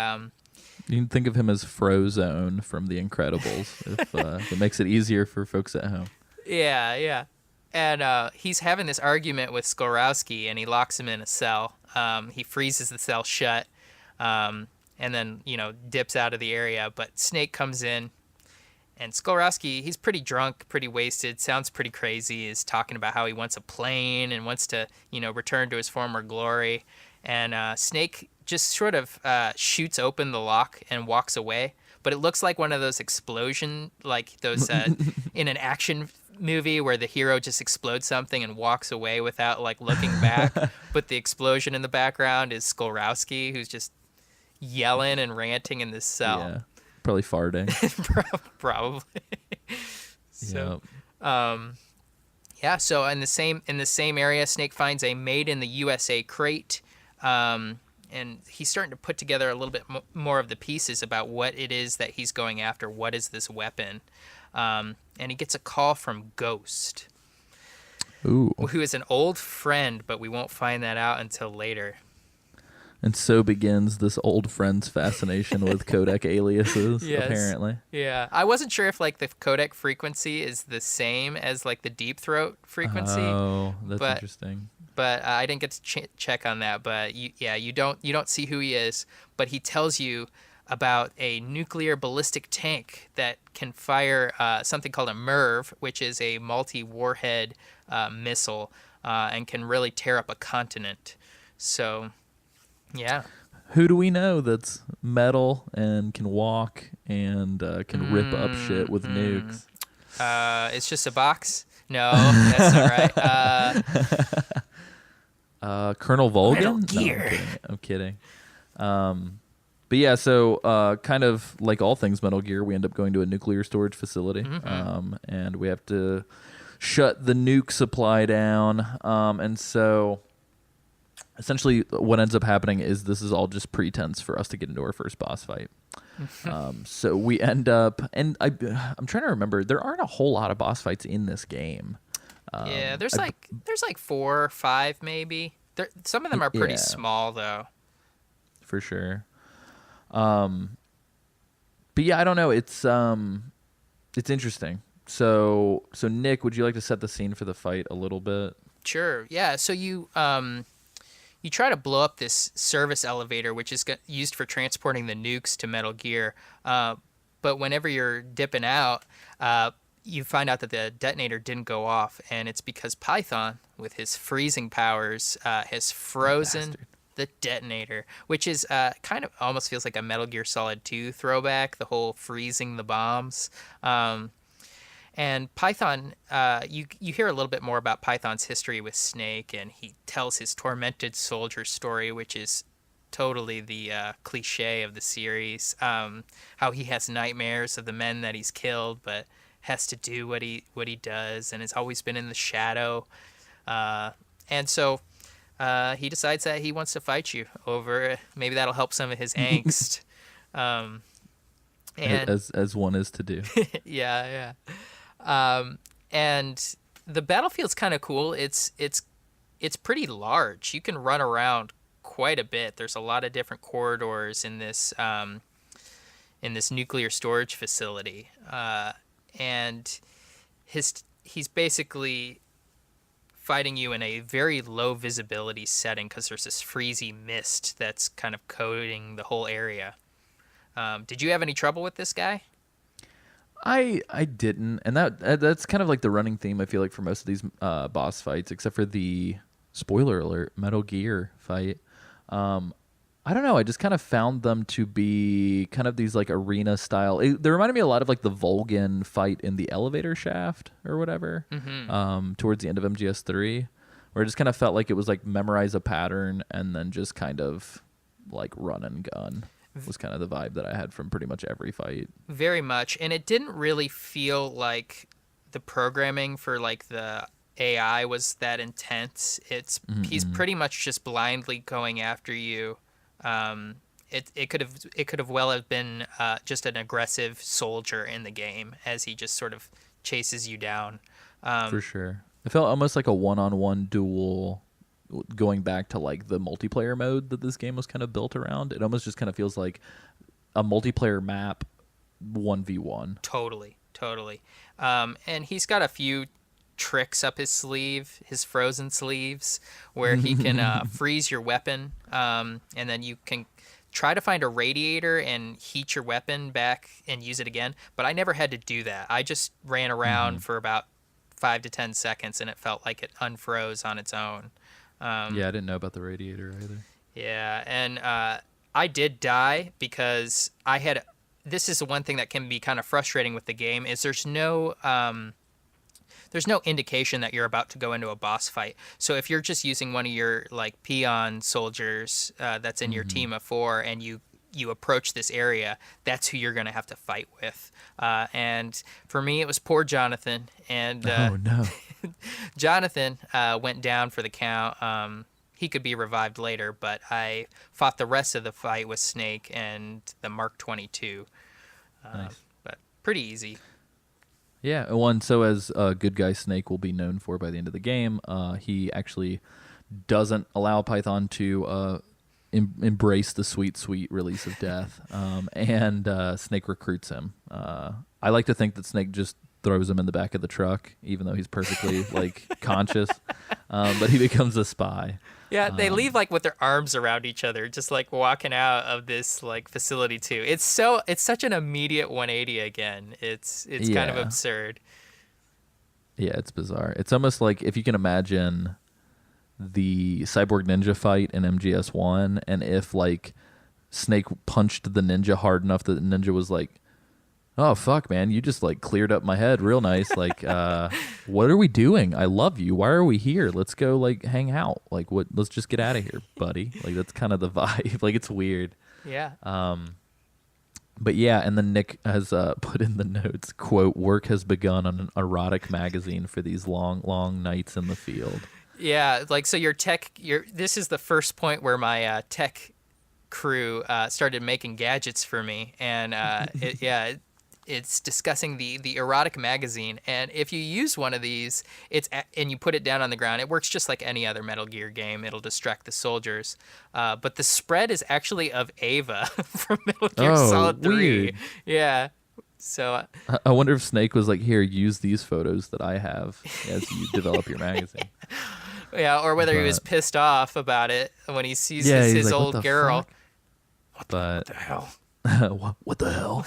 you can think of him as Frozone from The Incredibles, if it makes it easier for folks at home. Yeah. And he's having this argument with Skolowski, and he locks him in a cell. He freezes the cell shut, and then, dips out of the area. But Snake comes in, and Skolowski, he's pretty drunk, pretty wasted, sounds pretty crazy, is talking about how he wants a plane and wants to, return to his former glory. And Snake just sort of shoots open the lock and walks away. But it looks like one of those explosion, like those in an action movie where the hero just explodes something and walks away without like looking back. But the explosion in the background is Skolowski, who's just yelling and ranting in this cell. Yeah, probably farting. Probably. So, so in the same area, Snake finds a Made in the USA crate. And he's starting to put together a little bit more of the pieces about what it is that he's going after. What is this weapon? And he gets a call from Ghost, who is an old friend, but we won't find that out until later. And so begins this old friend's fascination with codec aliases, apparently. Yeah. I wasn't sure if like the codec frequency is the same as like the Deep Throat frequency. Oh, that's interesting. But I didn't get to check on that. But you don't see who he is. But he tells you about a nuclear ballistic tank that can fire something called a MIRV, which is a multi-warhead missile, and can really tear up a continent. So, yeah. Who do we know that's metal and can walk and can rip up shit with nukes? It's just a box? No, that's not right. Colonel Volgan? Metal Gear. No, I'm kidding. But yeah, so kind of like all things Metal Gear, we end up going to a nuclear storage facility, and we have to shut the nuke supply down. And so essentially what ends up happening is this is all just pretense for us to get into our first boss fight. So we end up, and I'm trying to remember, there aren't a whole lot of boss fights in this game. There's like 4 or 5 maybe. Some of them are pretty small though. For sure. But yeah, I don't know. It's interesting. So Nick, would you like to set the scene for the fight a little bit? Sure. Yeah. So you try to blow up this service elevator, which is used for transporting the nukes to Metal Gear. But whenever you're dipping out, you find out that the detonator didn't go off, and it's because Python, with his freezing powers, has frozen the detonator, which is kind of almost feels like a Metal Gear Solid 2 throwback, the whole freezing the bombs. And Python, you hear a little bit more about Python's history with Snake, and he tells his tormented soldier story, which is totally the cliche of the series. How he has nightmares of the men that he's killed, but has to do what he does, and has always been in the shadow. And so he decides that he wants to fight you over. Maybe that'll help some of his angst. And as one is to do. yeah. And the battlefield's kind of cool. It's pretty large. You can run around quite a bit. There's a lot of different corridors in this nuclear storage facility, and he's basically fighting you in a very low visibility setting because there's this freezy mist that's kind of coating the whole area. Did you have any trouble with this guy? I didn't, and that's kind of like the running theme I feel like for most of these boss fights, except for the spoiler alert Metal Gear fight. I don't know. I just kind of found them to be kind of these like arena style. They reminded me a lot of like the Volgin fight in the elevator shaft or whatever. Towards the end of MGS3, where it just kind of felt like it was like memorize a pattern and then just kind of like run and gun. Was kind of the vibe that I had from pretty much every fight. Very much, and it didn't really feel like the programming for like the AI was that intense. He's pretty much just blindly going after you. It could have well have been just an aggressive soldier in the game as he just sort of chases you down. For sure, it felt almost like a one-on-one duel. Going back to like the multiplayer mode that this game was kind of built around, it almost just kind of feels like a multiplayer map 1v1. Totally. And he's got a few tricks up his sleeve, his frozen sleeves, where he can freeze your weapon, and then you can try to find a radiator and heat your weapon back and use it again. But I never had to do that. I just ran around for about 5 to 10 seconds, and it felt like it unfroze on its own. Yeah, I didn't know about the radiator either. Yeah, and I did die because I had. This is the one thing that can be kind of frustrating with the game is there's no indication that you're about to go into a boss fight. So if you're just using one of your like peon soldiers that's in your team of 4 and you approach this area, that's who you're going to have to fight with. And for me, it was poor Jonathan. And oh no. Jonathan went down for the count. He could be revived later, but I fought the rest of the fight with Snake and the Mark 22. Nice. But pretty easy. Yeah, one. So as good guy Snake will be known for by the end of the game, he actually doesn't allow Python to embrace the sweet release of death, and Snake recruits him. I like to think that Snake just throws him in the back of the truck, even though he's perfectly like conscious, but he becomes a spy. Yeah, they leave like with their arms around each other, just like walking out of this like facility too. It's such an immediate 180 again. It's kind of absurd. Yeah, it's bizarre. It's almost like if you can imagine the Cyborg Ninja fight in MGS1, and if like Snake punched the ninja hard enough that the ninja was like, oh fuck man, you just like cleared up my head real nice, like what are we doing? I love you, why are we here? Let's go like hang out, like what, let's just get out of here, buddy. Like that's kind of the vibe. Like it's weird. Yeah. But yeah, and then Nick has put in the notes, quote, work has begun on an erotic magazine for these long nights in the field. Yeah, like so this is the first point where my tech crew started making gadgets for me, and it's discussing the erotic magazine. And if you use one of these, and you put it down on the ground, it works just like any other Metal Gear game. It'll distract the soldiers. But the spread is actually of Ava from Metal Gear Solid 3. Weird. Yeah. So I wonder if Snake was like, here, use these photos that I have as you develop your magazine. Yeah, or whether he was pissed off about it when he sees his like, old girl. What the hell? What the hell?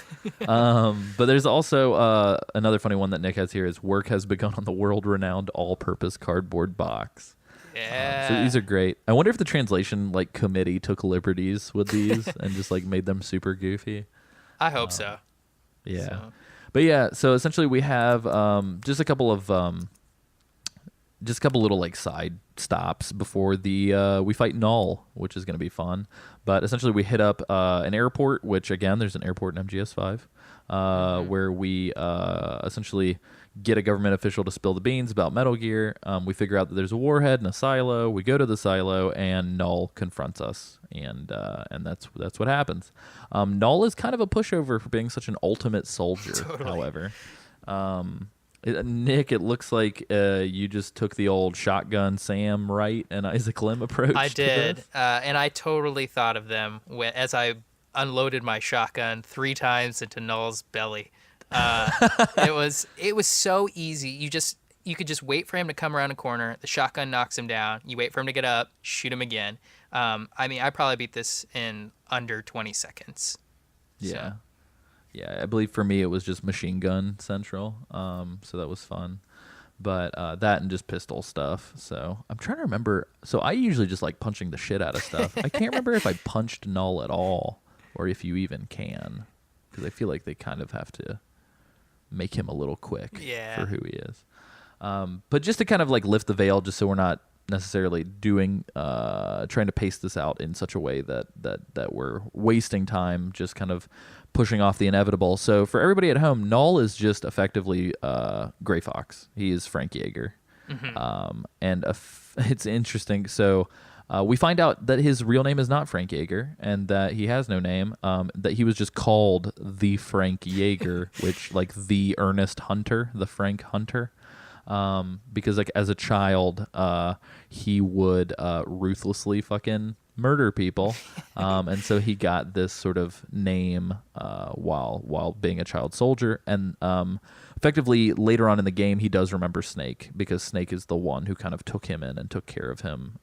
But there's also another funny one that Nick has here is work has begun on the world-renowned all-purpose cardboard box. Yeah. So these are great. I wonder if the translation like committee took liberties with these and just like made them super goofy. I hope so. Yeah. So. But yeah, so essentially we have just a couple of just a couple little like side stops before the we fight Null, which is going to be fun. But essentially, we hit up an airport, which again, there's an airport in MGS5, where we essentially get a government official to spill the beans about Metal Gear. We figure out that there's a warhead in a silo. We go to the silo, and Null confronts us, and that's what happens. Null is kind of a pushover for being such an ultimate soldier. Totally. However, Nick, it looks like you just took the old shotgun Sam Wright and Isaac Lim approach. I to did, this. and I totally thought of them as I unloaded my shotgun 3 times into Null's belly. It was so easy. You could just wait for him to come around a corner. The shotgun knocks him down. You wait for him to get up, shoot him again. I mean, I probably beat this in under 20 seconds. Yeah. So. Yeah, I believe for me it was just machine gun central, so that was fun. But that and just pistol stuff. So I'm trying to remember. So I usually just like punching the shit out of stuff. I can't remember if I punched Null at all or if you even can, because I feel like they kind of have to make him a little quick for who he is. But just to kind of like lift the veil, just so we're not necessarily trying to pace this out in such a way that we're wasting time, just kind of pushing off the inevitable. So for everybody at home, Null is just effectively Gray Fox. He is Frank Yeager. And it's interesting. So we find out that his real name is not Frank Yeager, and that he has no name, that he was just called the Frank Yeager, which like the Ernest Hunter, the Frank Hunter. Because like as a child, he would ruthlessly fucking murder people, and so he got this sort of name while being a child soldier. And effectively later on in the game, he does remember Snake, because Snake is the one who kind of took him in and took care of him,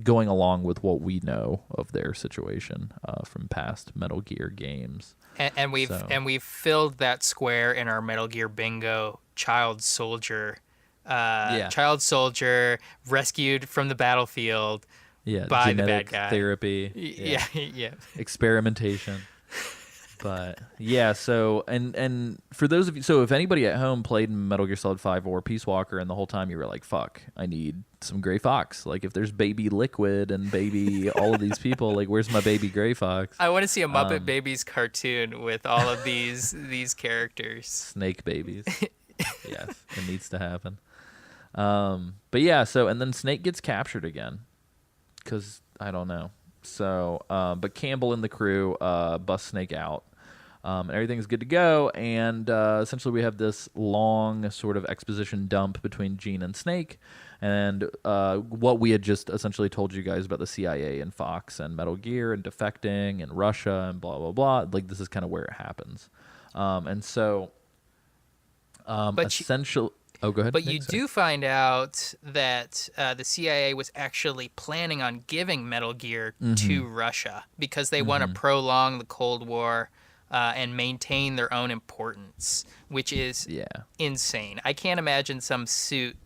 going along with what we know of their situation from past Metal Gear games. And we've filled that square in our Metal Gear bingo. Child soldier, child soldier rescued from the battlefield by the bad guy. Therapy. Yeah. Experimentation. But yeah, so and for those of you, so if anybody at home played Metal Gear Solid 5 or Peace Walker, and the whole time you were like, fuck, I need some Gray Fox. Like if there's baby Liquid and baby all of these people, like where's my baby Gray Fox? I want to see a Muppet Babies cartoon with all of these characters. Snake babies. Yes, it needs to happen. But yeah, so and then Snake gets captured again, because I don't know. So, but Campbell and the crew bust Snake out. And everything's good to go, and essentially we have this long sort of exposition dump between Gene and Snake, and what we had just essentially told you guys about the CIA and Fox and Metal Gear and defecting and Russia and blah, blah, blah. Like, this is kind of where it happens. And so, essentially... Oh, go ahead. But you do find out that the CIA was actually planning on giving Metal Gear to Russia because they want to prolong the Cold War and maintain their own importance, which is insane. I can't imagine some suit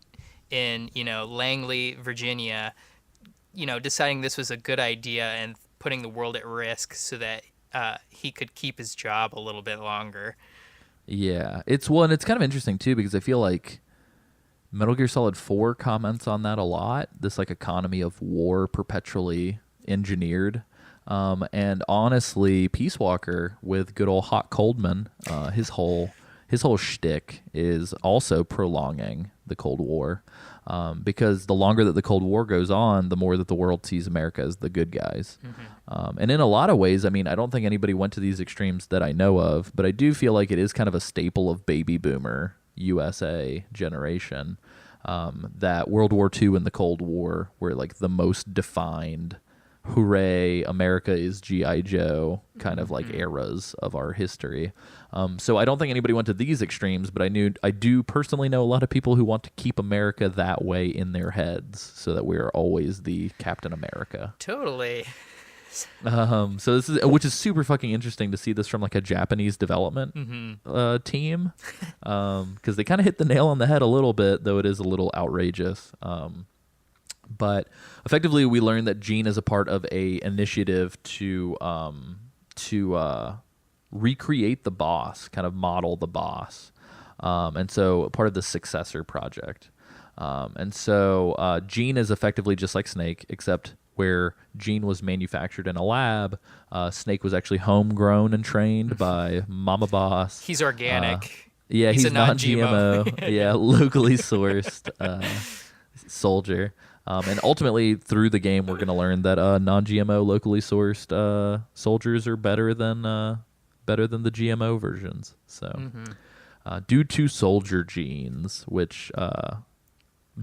in, Langley, Virginia, deciding this was a good idea and putting the world at risk so that he could keep his job a little bit longer. Yeah. It's kind of interesting, too, because I feel like Metal Gear Solid 4 comments on that a lot. This like economy of war perpetually engineered. And honestly, Peace Walker with good old Hot Coldman, his whole shtick is also prolonging the Cold War. Because the longer that the Cold War goes on, the more that the world sees America as the good guys. And in a lot of ways, I mean, I don't think anybody went to these extremes that I know of, but I do feel like it is kind of a staple of baby boomer USA generation, that World War II and the Cold War were like the most defined, hooray, America is G.I. Joe kind of like eras of our history. So I don't think anybody went to these extremes, but I do personally know a lot of people who want to keep America that way in their heads so that we are always the Captain America. Totally. So this is, which is super fucking interesting to see this from like a Japanese development team, because they kind of hit the nail on the head a little bit, though it is a little outrageous. But effectively, we learned that Gene is a part of a initiative to recreate the boss, kind of model the boss, and so part of the Successor project. And so Gene is effectively just like Snake, except where Gene was manufactured in a lab, Snake was actually homegrown and trained by Mama Boss. He's organic. Yeah, he's a non-GMO. Yeah, locally sourced soldier. And ultimately, through the game, we're going to learn that non-GMO, locally sourced soldiers are better than the GMO versions. So, due to soldier genes, which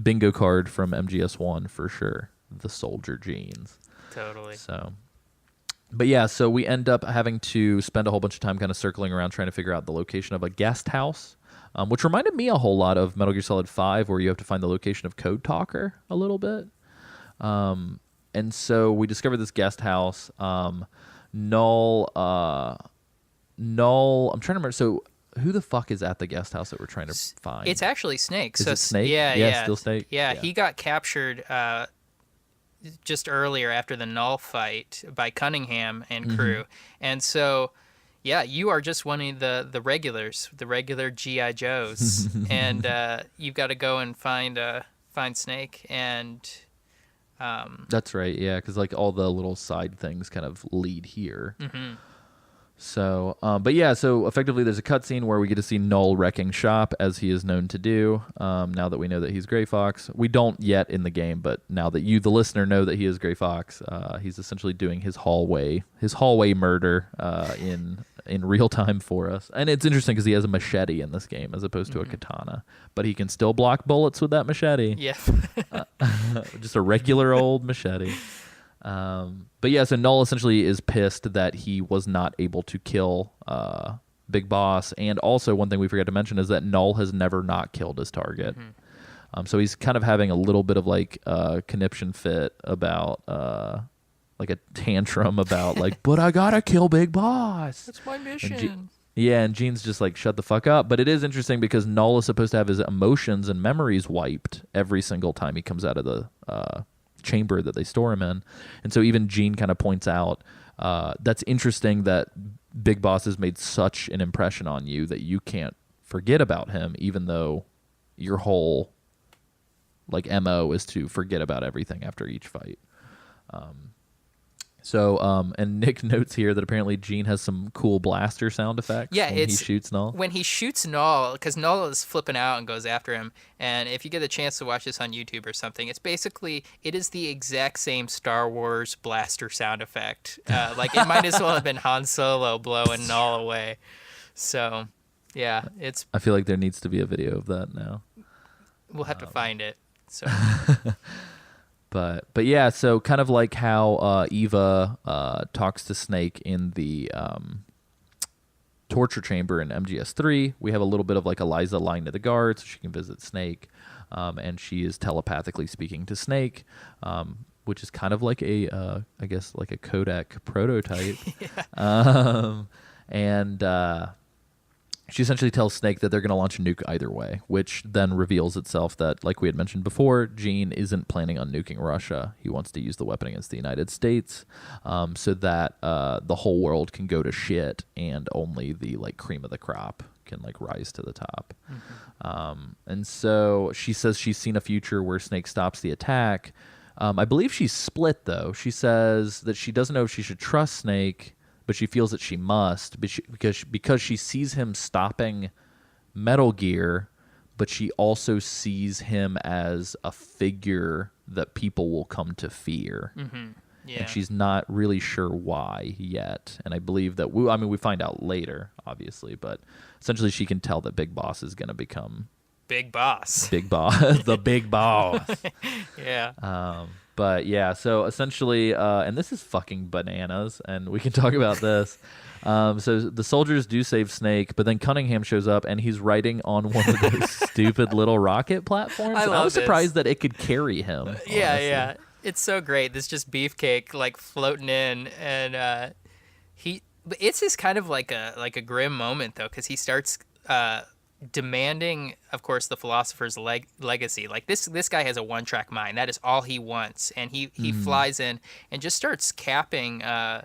bingo card from MGS1 for sure, the soldier genes. Totally. So, but yeah, so we end up having to spend a whole bunch of time kind of circling around trying to figure out the location of a guest house, which reminded me a whole lot of Metal Gear Solid 5, where you have to find the location of Code Talker a little bit. And so we discovered this guest house. Null, I'm trying to remember. So who the fuck is at the guest house that we're trying to find? It's actually Snake. Is so it Snake? Yeah, still Snake? Yeah, he got captured just earlier after the Null fight by Cunningham and crew. And so, yeah, you are just one of the regulars, the regular G.I. Joes. And you've got to go and find Snake. And That's right, yeah, because like all the little side things kind of lead here. So, but yeah, so effectively there's a cutscene where we get to see Null wrecking shop, as he is known to do, now that we know that he's Gray Fox. We don't yet in the game, but now that you, the listener, know that he is Gray Fox, he's essentially doing his hallway murder in real time for us. And it's interesting because he has a machete in this game as opposed to a katana, but he can still block bullets with that machete. yeah. Just a regular old machete. But yeah, so Null essentially is pissed that he was not able to kill Big Boss. And also one thing we forgot to mention is that Null has never not killed his target. So he's kind of having a little bit of like a conniption fit about like a tantrum about like, but I gotta kill Big Boss. That's my mission. And Gene's just like, shut the fuck up. But it is interesting because Null is supposed to have his emotions and memories wiped every single time he comes out of the chamber that they store him in. And so even Gene kind of points out that's interesting that Big Boss has made such an impression on you that you can't forget about him, even though your whole like MO is to forget about everything after each fight. And Nick notes here that apparently Gene has some cool blaster sound effects when he shoots Null. When he shoots Null, because Null is flipping out and goes after him, and if you get a chance to watch this on YouTube or something, it is the exact same Star Wars blaster sound effect. Like, it might as well have been Han Solo blowing Null away. So, yeah, I feel like there needs to be a video of that now. We'll have to find it. So... But yeah, so kind of like how Eva talks to Snake in the torture chamber in MGS3, we have a little bit of like Eliza lying to the guard so she can visit Snake, and she is telepathically speaking to Snake, which is kind of like a, I guess, like a Kodak prototype. She essentially tells Snake that they're going to launch a nuke either way, which then reveals itself that, like we had mentioned before, Gene isn't planning on nuking Russia. He wants to use the weapon against the United States, so that the whole world can go to shit and only the like cream of the crop can like rise to the top. And so she says she's seen a future where Snake stops the attack. I believe she's split, though. She says that she doesn't know if she should trust Snake, but she feels that she must because she sees him stopping Metal Gear, but she also sees him as a figure that people will come to fear. Yeah. And she's not really sure why yet. And I believe that we find out later, obviously, but essentially she can tell that Big Boss is going to become Big Boss. Big Boss, the Big Boss. Yeah. But yeah, so essentially, and this is fucking bananas, and we can talk about this. So the soldiers do save Snake, but then Cunningham shows up, and he's riding on one of those stupid little rocket platforms. I was surprised that it could carry him. Yeah. It's so great. This just beefcake like floating in, and it's just kind of like a grim moment though, because he starts demanding, of course, the philosopher's legacy. Like this guy has a one-track mind. That is all he wants, and he flies in and just starts capping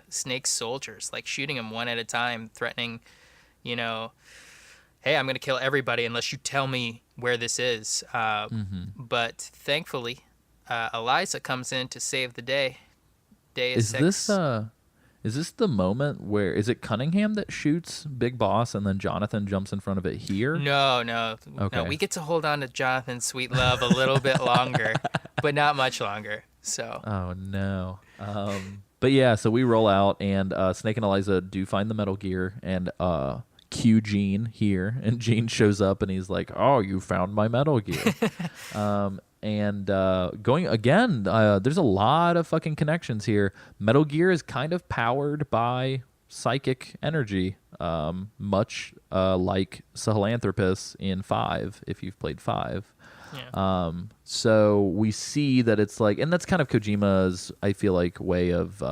Snake's soldiers, like shooting them one at a time, threatening, hey, I'm gonna kill everybody unless you tell me where this is. But thankfully, Eliza comes in to save the day. Day is six. Is this the moment where is it Cunningham that shoots Big Boss and then Jonathan jumps in front of it here? No. Okay. We get to hold on to Jonathan's sweet love a little bit longer, but not much longer. So. Oh no. But yeah, so we roll out and Snake and Eliza do find the Metal Gear and cue Gene here, and Gene shows up and he's like, "Oh, you found my Metal Gear." And going again, there's a lot of fucking connections here. Metal Gear is kind of powered by psychic energy, much like Sahelanthropus in 5, if you've played 5. Yeah. So we see that it's like, and that's kind of Kojima's, I feel like, way of...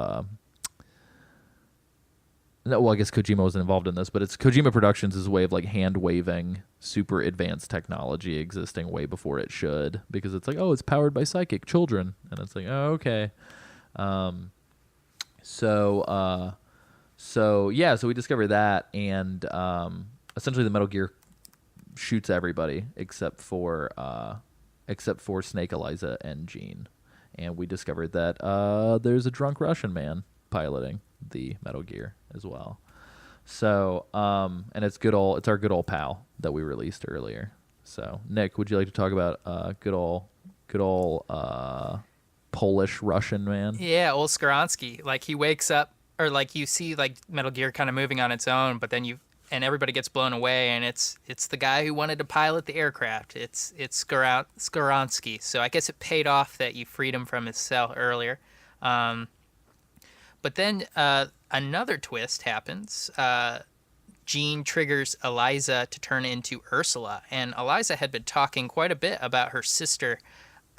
No, well, I guess Kojima wasn't involved in this, but it's Kojima Productions' way of like hand-waving super advanced technology existing way before it should, because it's like, oh, it's powered by psychic children, and it's like, oh, okay. So we discover that, and essentially the Metal Gear shoots everybody except for Snake, Eliza, and Gene, and we discovered that there's a drunk Russian man piloting the Metal Gear as well. So, and it's our good old pal that we released earlier. So, Nick, would you like to talk about good old Polish Russian man? Yeah, old Skoronsky. Like he wakes up, or like you see like Metal Gear kind of moving on its own, but then and everybody gets blown away, and it's the guy who wanted to pilot the aircraft. It's Skoronsky. So I guess it paid off that you freed him from his cell earlier. But then another twist happens. Gene triggers Eliza to turn into Ursula. And Eliza had been talking quite a bit about her sister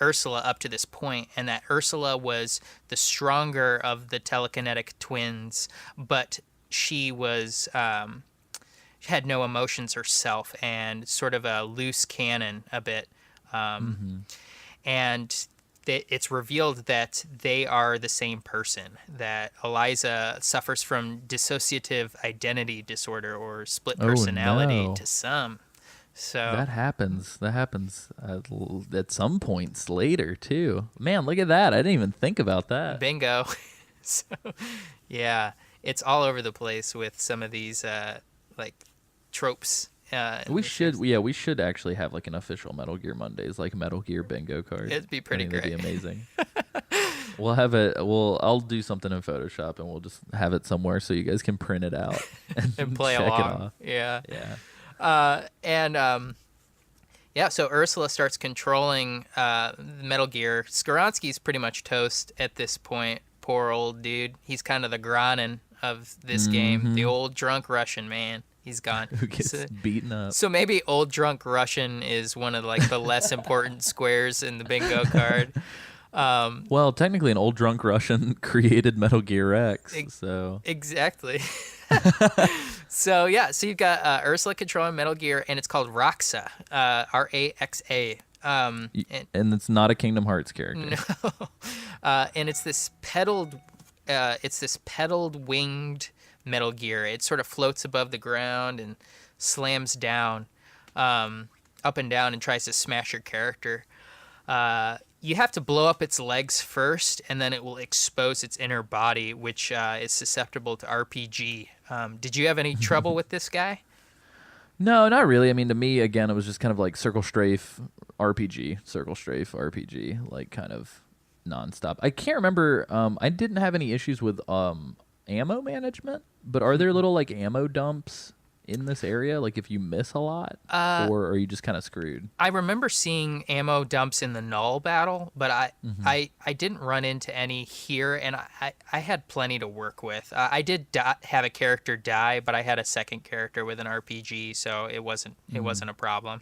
Ursula up to this point, and that Ursula was the stronger of the telekinetic twins, but she was had no emotions herself and sort of a loose cannon a bit. And it's revealed that they are the same person, that Eliza suffers from dissociative identity disorder or split personality to some. So that happens at some points later too. Man, look at that. I didn't even think about that. Bingo. So yeah, it's all over the place with some of these like tropes. We should actually have like an official Metal Gear Mondays, like Metal Gear bingo card. It'd be pretty great. That'd be amazing. We'll have it. I'll do something in Photoshop and we'll just have it somewhere so you guys can print it out and play check along. It off. Yeah. Yeah. So Ursula starts controlling Metal Gear. Skoronsky's pretty much toast at this point. Poor old dude. He's kind of the Granin of this game. The old drunk Russian man. He's gone. Who gets beaten up. So maybe old drunk Russian is one of like the less important squares in the bingo card. Well, technically, an old drunk Russian created Metal Gear X. So exactly. So you've got Ursula controlling Metal Gear, and it's called Raxa, Raxa. And it's not a Kingdom Hearts character. No. And it's this pedaled winged Metal Gear. It sort of floats above the ground and slams down, up and down, and tries to smash your character. You have to blow up its legs first, and then it will expose its inner body, which is susceptible to RPG. Did you have any trouble with this guy? No, not really. I mean, to me, again, it was just kind of like circle strafe RPG, like kind of nonstop. I can't remember. I didn't have any issues with ammo management, but are there little like ammo dumps in this area, like if you miss a lot, or are you just kind of screwed? I remember seeing ammo dumps in the Null battle, but I didn't run into any here, and I had plenty to work with. I did have a character die, but I had a second character with an RPG, so it wasn't a problem.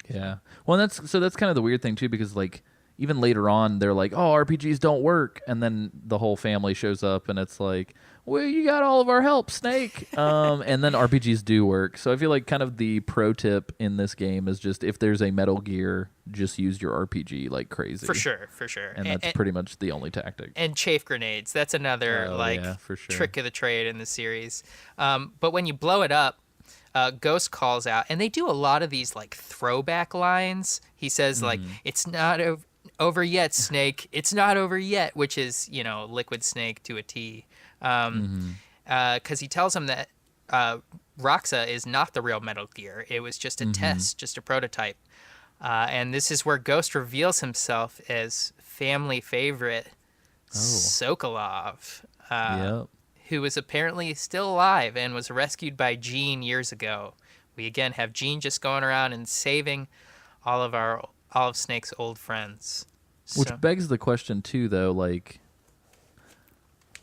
Yeah, well, that's kind of the weird thing too, because like even later on they're like, oh, RPGs don't work, and then the whole family shows up, and it's like, well, you got all of our help, Snake. And then RPGs do work. So I feel like kind of the pro tip in this game is just if there's a Metal Gear, just use your RPG like crazy. For sure. And that's pretty much the only tactic. And chafe grenades. That's another for sure. trick of the trade in the series. But when you blow it up, Ghost calls out, and they do a lot of these like throwback lines. He says like, "It's not over yet, Snake. It's not over yet," which is, you know, Liquid Snake to a T. Because he tells him that Roxa is not the real Metal Gear. It was just a test, just a prototype. And this is where Ghost reveals himself as family favorite Sokolov, who is apparently still alive and was rescued by Gene years ago. We again have Gene just going around and saving all of Snake's old friends. Which begs the question too, though, like,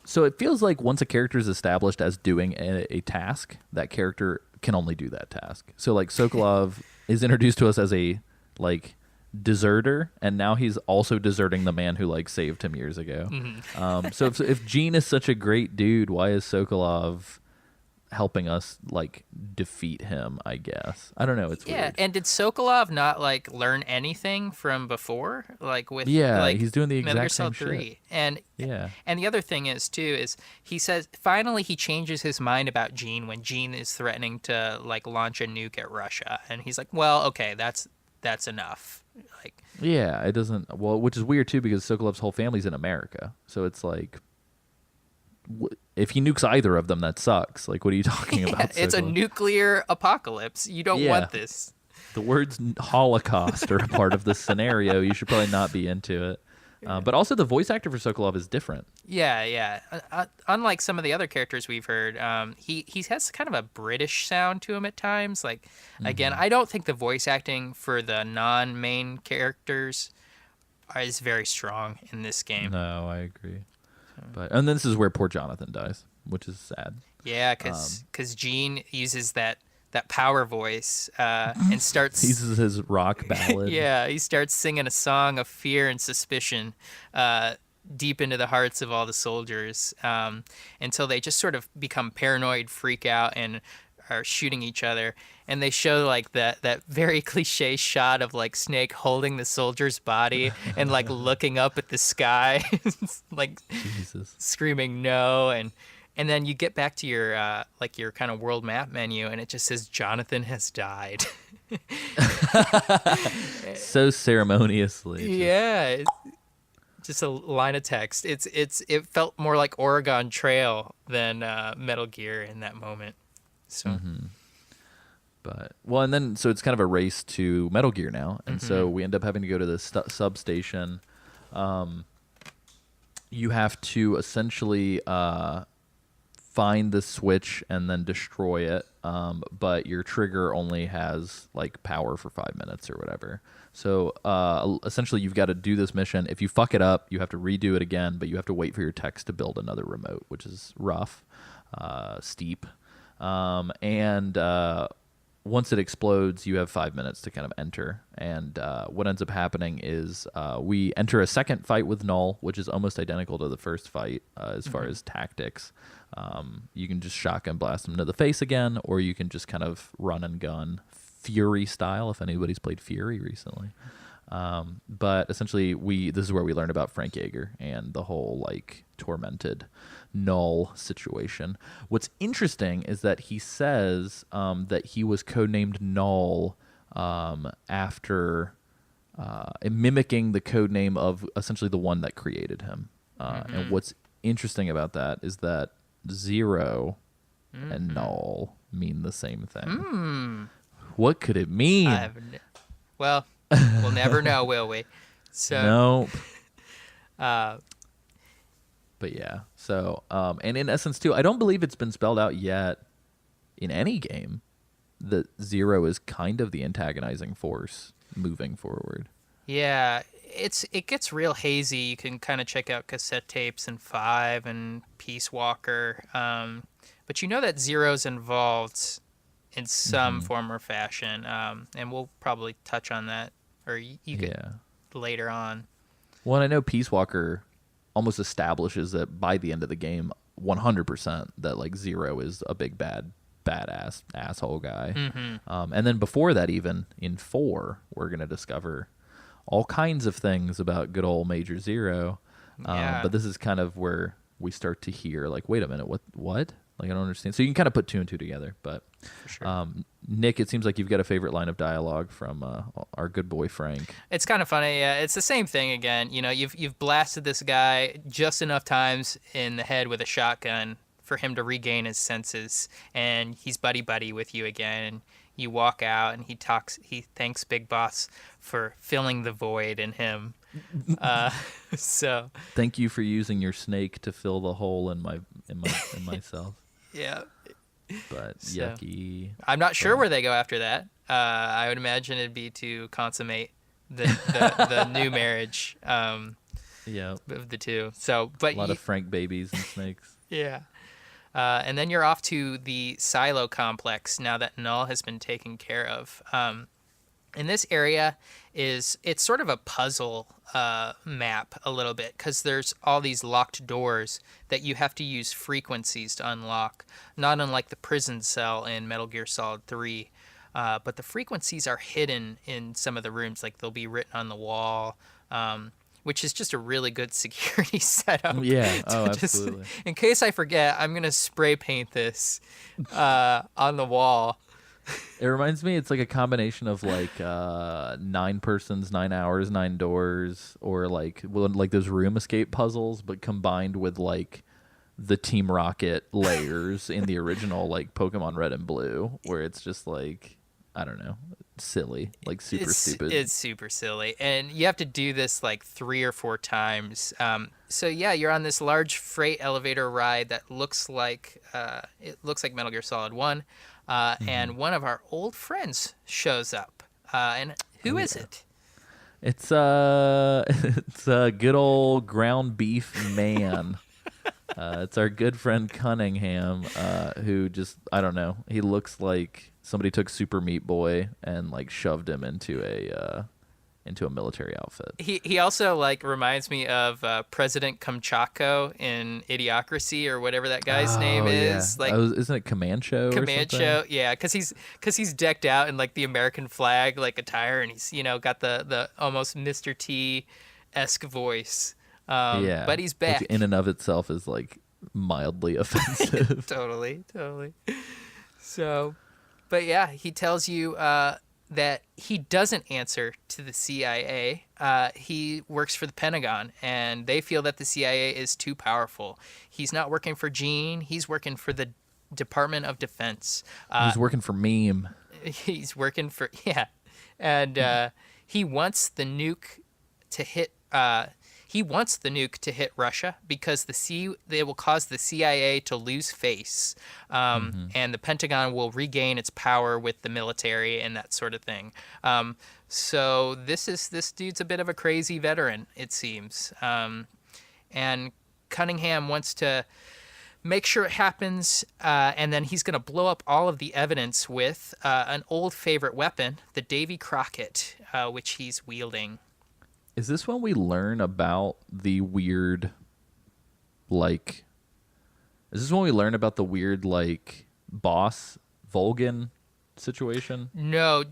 so it feels like once a character is established as doing a task, that character can only do that task. So like Sokolov is introduced to us as a like deserter, and now he's also deserting the man who like saved him years ago. So if Gene is such a great dude, why is Sokolov helping us like defeat him? I guess I don't know. It's weird. And did Sokolov not like learn anything from before? Like with like, he's doing the Metal Gear exact same Solid 3. shit. And the other thing is too is he says finally he changes his mind about Gene when Gene is threatening to like launch a nuke at Russia, and he's like, well, okay, that's enough. Like, yeah, it doesn't. Well, which is weird too, because Sokolov's whole family's in America, so it's like, if he nukes either of them, that sucks. Like, what are you talking about? It's a nuclear apocalypse. You don't want this. The words Holocaust are a part of this scenario. You should probably not be into it. But also, the voice actor for Sokolov is different. Yeah. Unlike some of the other characters we've heard, he has kind of a British sound to him at times. Like, again, I don't think the voice acting for the non-main characters is very strong in this game. No, I agree. And this is where poor Jonathan dies, which is sad. Yeah, because Gene uses that power voice and starts... He uses his rock ballad. Yeah, he starts singing a song of fear and suspicion deep into the hearts of all the soldiers until they just sort of become paranoid, freak out, and are shooting each other. And they show like that very cliche shot of like Snake holding the soldier's body and like looking up at the sky, like Jesus. Screaming no. And then you get back to your like your kind of world map menu, and it just says Jonathan has died. So ceremoniously. Yeah, just a line of text. It felt more like Oregon Trail than Metal Gear in that moment. So. But and then so it's kind of a race to Metal Gear now, and so we end up having to go to the substation. You have to essentially find the switch and then destroy it, but your trigger only has like power for 5 minutes or whatever. So essentially, you've got to do this mission. If you fuck it up, you have to redo it again, but you have to wait for your techs to build another remote, which is rough, steep, and once it explodes, you have 5 minutes to kind of enter. And what ends up happening is we enter a second fight with Null, which is almost identical to the first fight as far as tactics. You can just shotgun blast him to the face again, or you can just kind of run and gun Fury style, if anybody's played Fury recently. But essentially, this is where we learn about Frank Yeager and the whole like tormented Null situation. What's interesting is that he says that he was codenamed Null after mimicking the codename of essentially the one that created him. And what's interesting about that is that Zero and Null mean the same thing. What could it mean? Well, we'll never know, will we? So nope. But yeah, so and in essence too, I don't believe it's been spelled out yet in any game that Zero is kind of the antagonizing force moving forward. Yeah, it gets real hazy. You can kind of check out cassette tapes in 5 and Peace Walker, but you know that Zero's involved in some form or fashion, and we'll probably touch on that, or you could later on. Well, I know Peace Walker almost establishes that by the end of the game, 100% that like Zero is a big badass asshole guy. And then before that, even in 4, we're gonna discover all kinds of things about good old Major Zero. But this is kind of where we start to hear like, wait a minute, what? Like I don't understand. So you can kind of put two and two together. But For sure. Nick, it seems like you've got a favorite line of dialogue from our good boy Frank. It's kind of funny. Yeah, it's the same thing again. You know, you've blasted this guy just enough times in the head with a shotgun for him to regain his senses, and he's buddy buddy with you again. And you walk out, and he thanks Big Boss for filling the void in him. So Thank you for using your snake to fill the hole in myself. yeah, But So- yucky. I'm not sure where they go after that. I would imagine it'd be to consummate the new marriage Yeah. of the two. So, but A lot of Frank babies and snakes. yeah. And then you're off to the silo complex now that Null has been taken care of. And this area it's sort of a puzzle map a little bit because there's all these locked doors that you have to use frequencies to unlock, not unlike the prison cell in Metal Gear Solid 3. But the frequencies are hidden in some of the rooms, like they'll be written on the wall, which is just a really good security setup. Yeah. to Oh, just- absolutely. in case I forget, I'm going to spray paint this on the wall. It reminds me, it's like a combination of like 9 persons, 9 hours, 9 doors, or like those room escape puzzles, but combined with like the Team Rocket layers in the original like Pokemon Red and Blue, where it's just like, I don't know, silly, like super stupid. It's super silly, and you have to do this like 3 or 4 times. So yeah, you're on this large freight elevator ride that looks like Metal Gear Solid 1, and one of our old friends shows up. And who is it? It's it's a good old ground beef man. It's our good friend Cunningham, who just, I don't know, he looks like somebody took Super Meat Boy and like shoved him into a military outfit. He also like reminds me of President Kamchako in Idiocracy or whatever that guy's name is. Like Isn't it Comancho? Or Comanche, something? yeah, because he's decked out in like the American flag like attire, and he's got the almost Mr. T-esque voice. Yeah, but he's back. which in and of itself is like mildly offensive. Totally. So, but yeah, he tells you that he doesn't answer to the CIA. He works for the Pentagon, and they feel that the CIA is too powerful. He's not working for Gene. He's working for the Department of Defense. He's working for Meme. He's working for and he wants the nuke to hit. He wants the nuke to hit Russia because they will cause the CIA to lose face, and the Pentagon will regain its power with the military and that sort of thing. So this dude's a bit of a crazy veteran, it seems, and Cunningham wants to make sure it happens, and then he's going to blow up all of the evidence with an old favorite weapon, the Davy Crockett, which he's wielding. Is this when we learn about the weird, like... Is this when we learn about the weird, like, boss Volgan situation? No,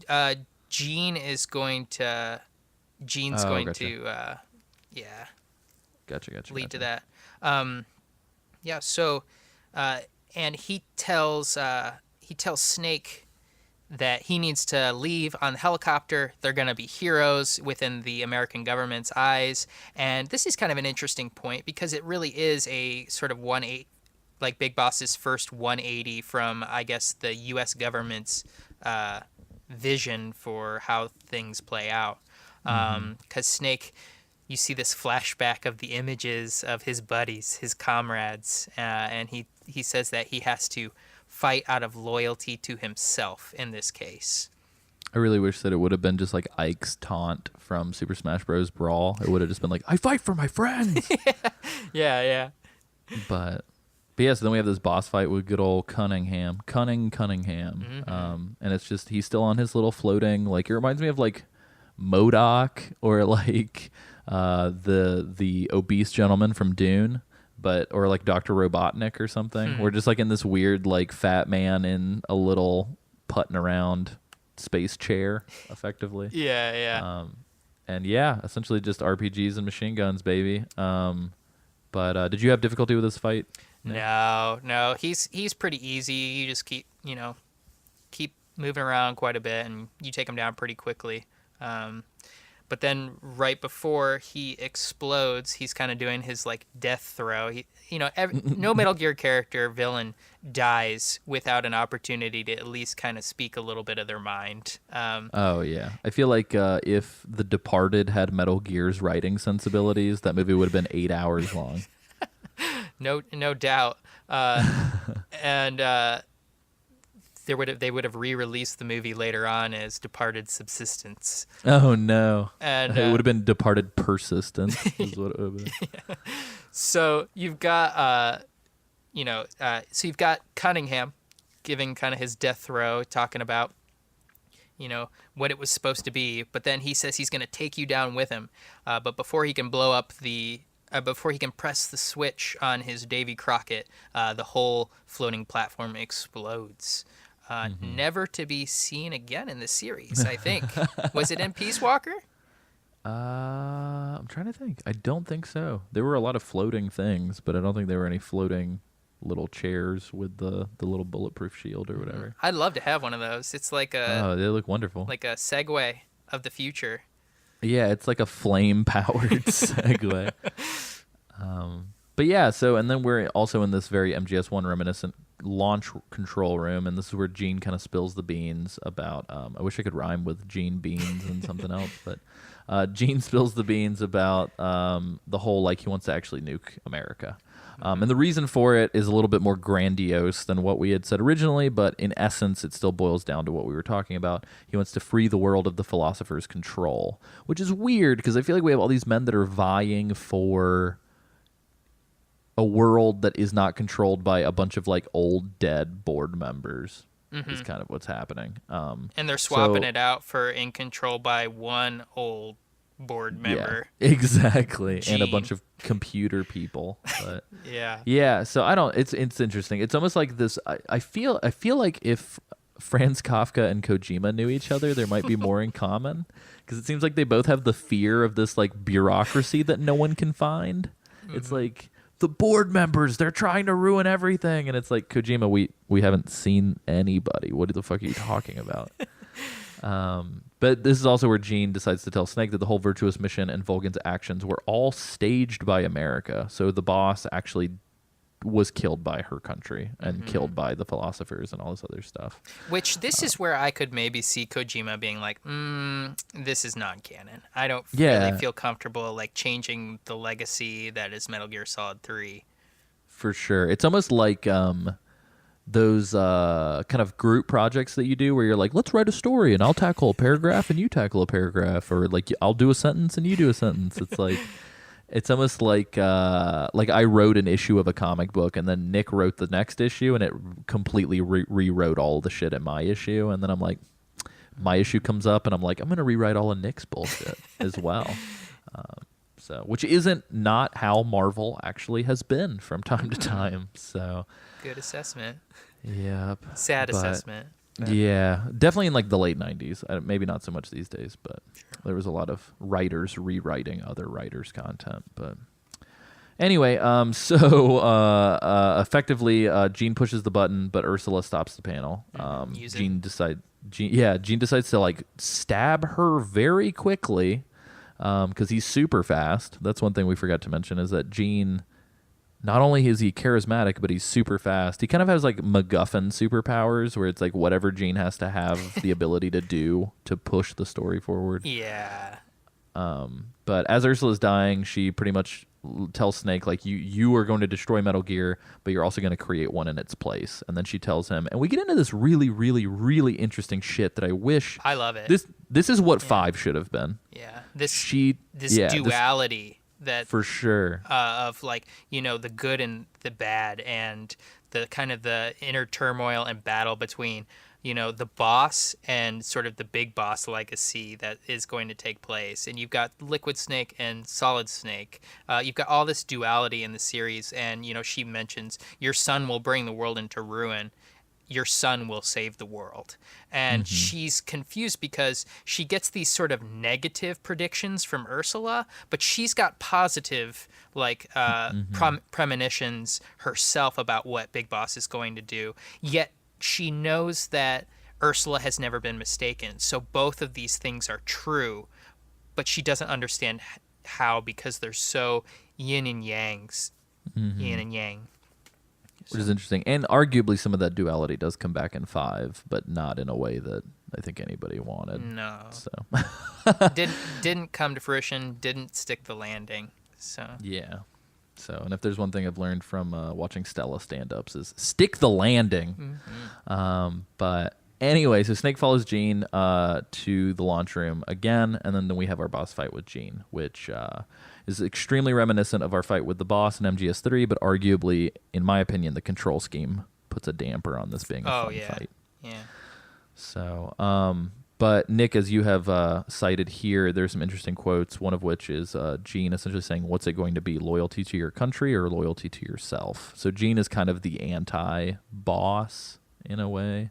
Gene's going to, Gotcha. Gotcha. lead to that. Yeah. So, and he tells Snake that he needs to leave on the helicopter. They're going to be heroes within the American government's eyes. And this is kind of an interesting point because it really is a sort of 180, like Big Boss's first 180 from, I guess, the U.S. government's vision for how things play out. Because Snake, you see this flashback of the images of his buddies, his comrades, and he says that he has to fight out of loyalty to himself in this case. I really wish that it would have been just like Ike's taunt from Super Smash Bros. Brawl. It would have just been like, I fight for my friends! Yeah. But yeah, so then we have this boss fight with good old Cunningham. Cunningham. And it's just, he's still on his little floating, like, it reminds me of like MODOK or like the obese gentleman from Dune. Or like Dr. Robotnik or something. We're just like in this weird like fat man in a little putting around space chair, effectively. Yeah. And yeah, essentially just RPGs and machine guns, baby. But did you have difficulty with this fight? No, he's pretty easy. You just keep moving around quite a bit, and you take him down pretty quickly. But then right before he explodes, he's kind of doing his like death throw. No Metal Gear character villain dies without an opportunity to at least kind of speak a little bit of their mind. Oh yeah, I feel like if The Departed had Metal Gear's writing sensibilities, that movie would have been 8 hours long. No doubt. And they would have re-released the movie later on as Departed Subsistence. Oh no! And it would have been Departed Persistence. Is what it would have been. Yeah. So you've got so you've got Cunningham giving kind of his death throw, talking about what it was supposed to be, but then he says he's going to take you down with him. But before he can before he can press the switch on his Davy Crockett, the whole floating platform explodes. Never to be seen again in the series, I think. Was it in Peace Walker? I'm trying to think. I don't think so. There were a lot of floating things, but I don't think there were any floating little chairs with the little bulletproof shield or whatever. I'd love to have one of those. It's like they look wonderful. Like a Segway of the future. Yeah, it's like a flame-powered Segway. But yeah, and then we're also in this very MGS1 reminiscent launch control room, and this is where Gene kind of spills the beans about, I wish I could rhyme with Gene Beans and something else, but Gene spills the beans about the whole, like, he wants to actually nuke America. And the reason for it is a little bit more grandiose than what we had said originally, but in essence, it still boils down to what we were talking about. He wants to free the world of the philosopher's control, which is weird because I feel like we have all these men that are vying for a world that is not controlled by a bunch of like old dead board members. Is kind of what's happening. And they're swapping it out for in control by one old board member. Yeah, exactly. Gene. And a bunch of computer people. But yeah. Yeah, so I don't it's interesting. It's almost like this I feel like if Franz Kafka and Kojima knew each other, there might be more in common, because it seems like they both have the fear of this like bureaucracy that no one can find. It's like the board members, they're trying to ruin everything, and it's like, Kojima, we haven't seen anybody. What the fuck are you talking about? But this is also where Gene decides to tell Snake that the whole Virtuous mission and Vulcan's actions were all staged by America. So the boss actually was killed by her country and killed by the philosophers and all this other stuff. Which this is where I could maybe see Kojima being like, this is non-canon. I don't really feel comfortable like changing the legacy that is Metal Gear Solid 3. For sure. It's almost like those kind of group projects that you do where you're like, let's write a story and I'll tackle a paragraph and you tackle a paragraph, or like I'll do a sentence and you do a sentence. It's like it's almost like I wrote an issue of a comic book and then Nick wrote the next issue and it completely rewrote all the shit in my issue, and then I'm like, my issue comes up and I'm like, I'm gonna rewrite all of Nick's bullshit as well. So, which isn't not how Marvel actually has been from time to time. So, good assessment. Yep. Sad assessment. Yeah, definitely in like the late 90s. Maybe not so much these days, but there was a lot of writers rewriting other writers' content. But anyway, effectively, Gene pushes the button, but Ursula stops the panel. Gene decides to like stab her very quickly because he's super fast. That's one thing we forgot to mention, is that Gene, not only is he charismatic, but he's super fast. He kind of has like MacGuffin superpowers, where it's like whatever Gene has to have the ability to do to push the story forward. Yeah. But as Ursula's dying, she pretty much tells Snake, like, you are going to destroy Metal Gear, but you're also going to create one in its place. And then she tells him, and we get into this really, really, really interesting shit that I wish. I love it. This is what 5 should have been. Yeah. This duality. That for sure of like, the good and the bad, and the kind of the inner turmoil and battle between the boss and sort of the big boss legacy that is going to take place. And you've got Liquid Snake and Solid Snake. You've got all this duality in the series, and she mentions your son will bring the world into ruin. your son will save the world. And she's confused because she gets these sort of negative predictions from Ursula, but she's got positive, like, premonitions herself about what Big Boss is going to do. Yet she knows that Ursula has never been mistaken. So both of these things are true, but she doesn't understand how, because they're so yin and yin and yang. Which is interesting. And arguably some of that duality does come back in 5, but not in a way that I think anybody wanted. No. So didn't come to fruition, didn't stick the landing. So yeah. So, and if there's one thing I've learned from watching Stella stand-ups is stick the landing. But anyway, so Snake follows Jean to the launch room again, and then we have our boss fight with Jean, which is extremely reminiscent of our fight with the boss in MGS3, but arguably, in my opinion, the control scheme puts a damper on this being a fun fight. Yeah. So, but Nick, as you have cited here, there's some interesting quotes, one of which is Jean essentially saying, what's it going to be, loyalty to your country or loyalty to yourself? So Jean is kind of the anti-boss in a way.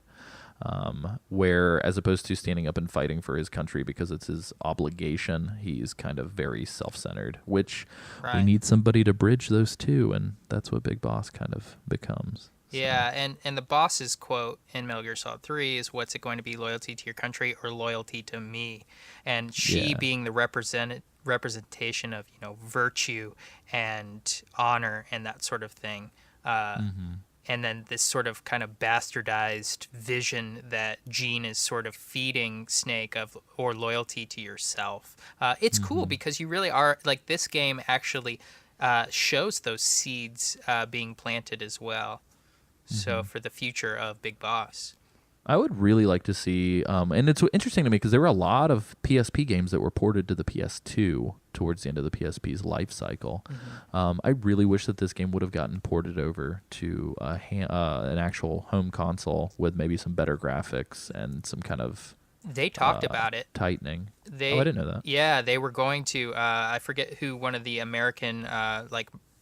Where as opposed to standing up and fighting for his country because it's his obligation, he's kind of very self-centered, which we need somebody to bridge those two, and that's what Big Boss kind of becomes. Yeah, and the boss's quote in Metal Gear Solid 3 is, what's it going to be, loyalty to your country or loyalty to me? And she being the representation of, virtue and honor and that sort of thing. And then this sort of kind of bastardized vision that Jean is sort of feeding Snake of, or loyalty to yourself. It's cool because you really are, like, this game actually shows those seeds being planted as well. So for the future of Big Boss. I would really like to see, and it's interesting to me because there were a lot of PSP games that were ported to the PS2 towards the end of the PSP's life cycle. I really wish that this game would have gotten ported over to an actual home console with maybe some better graphics and some kind of They talked about it. Tightening. I didn't know that. Yeah, they were going to, I forget who one of the American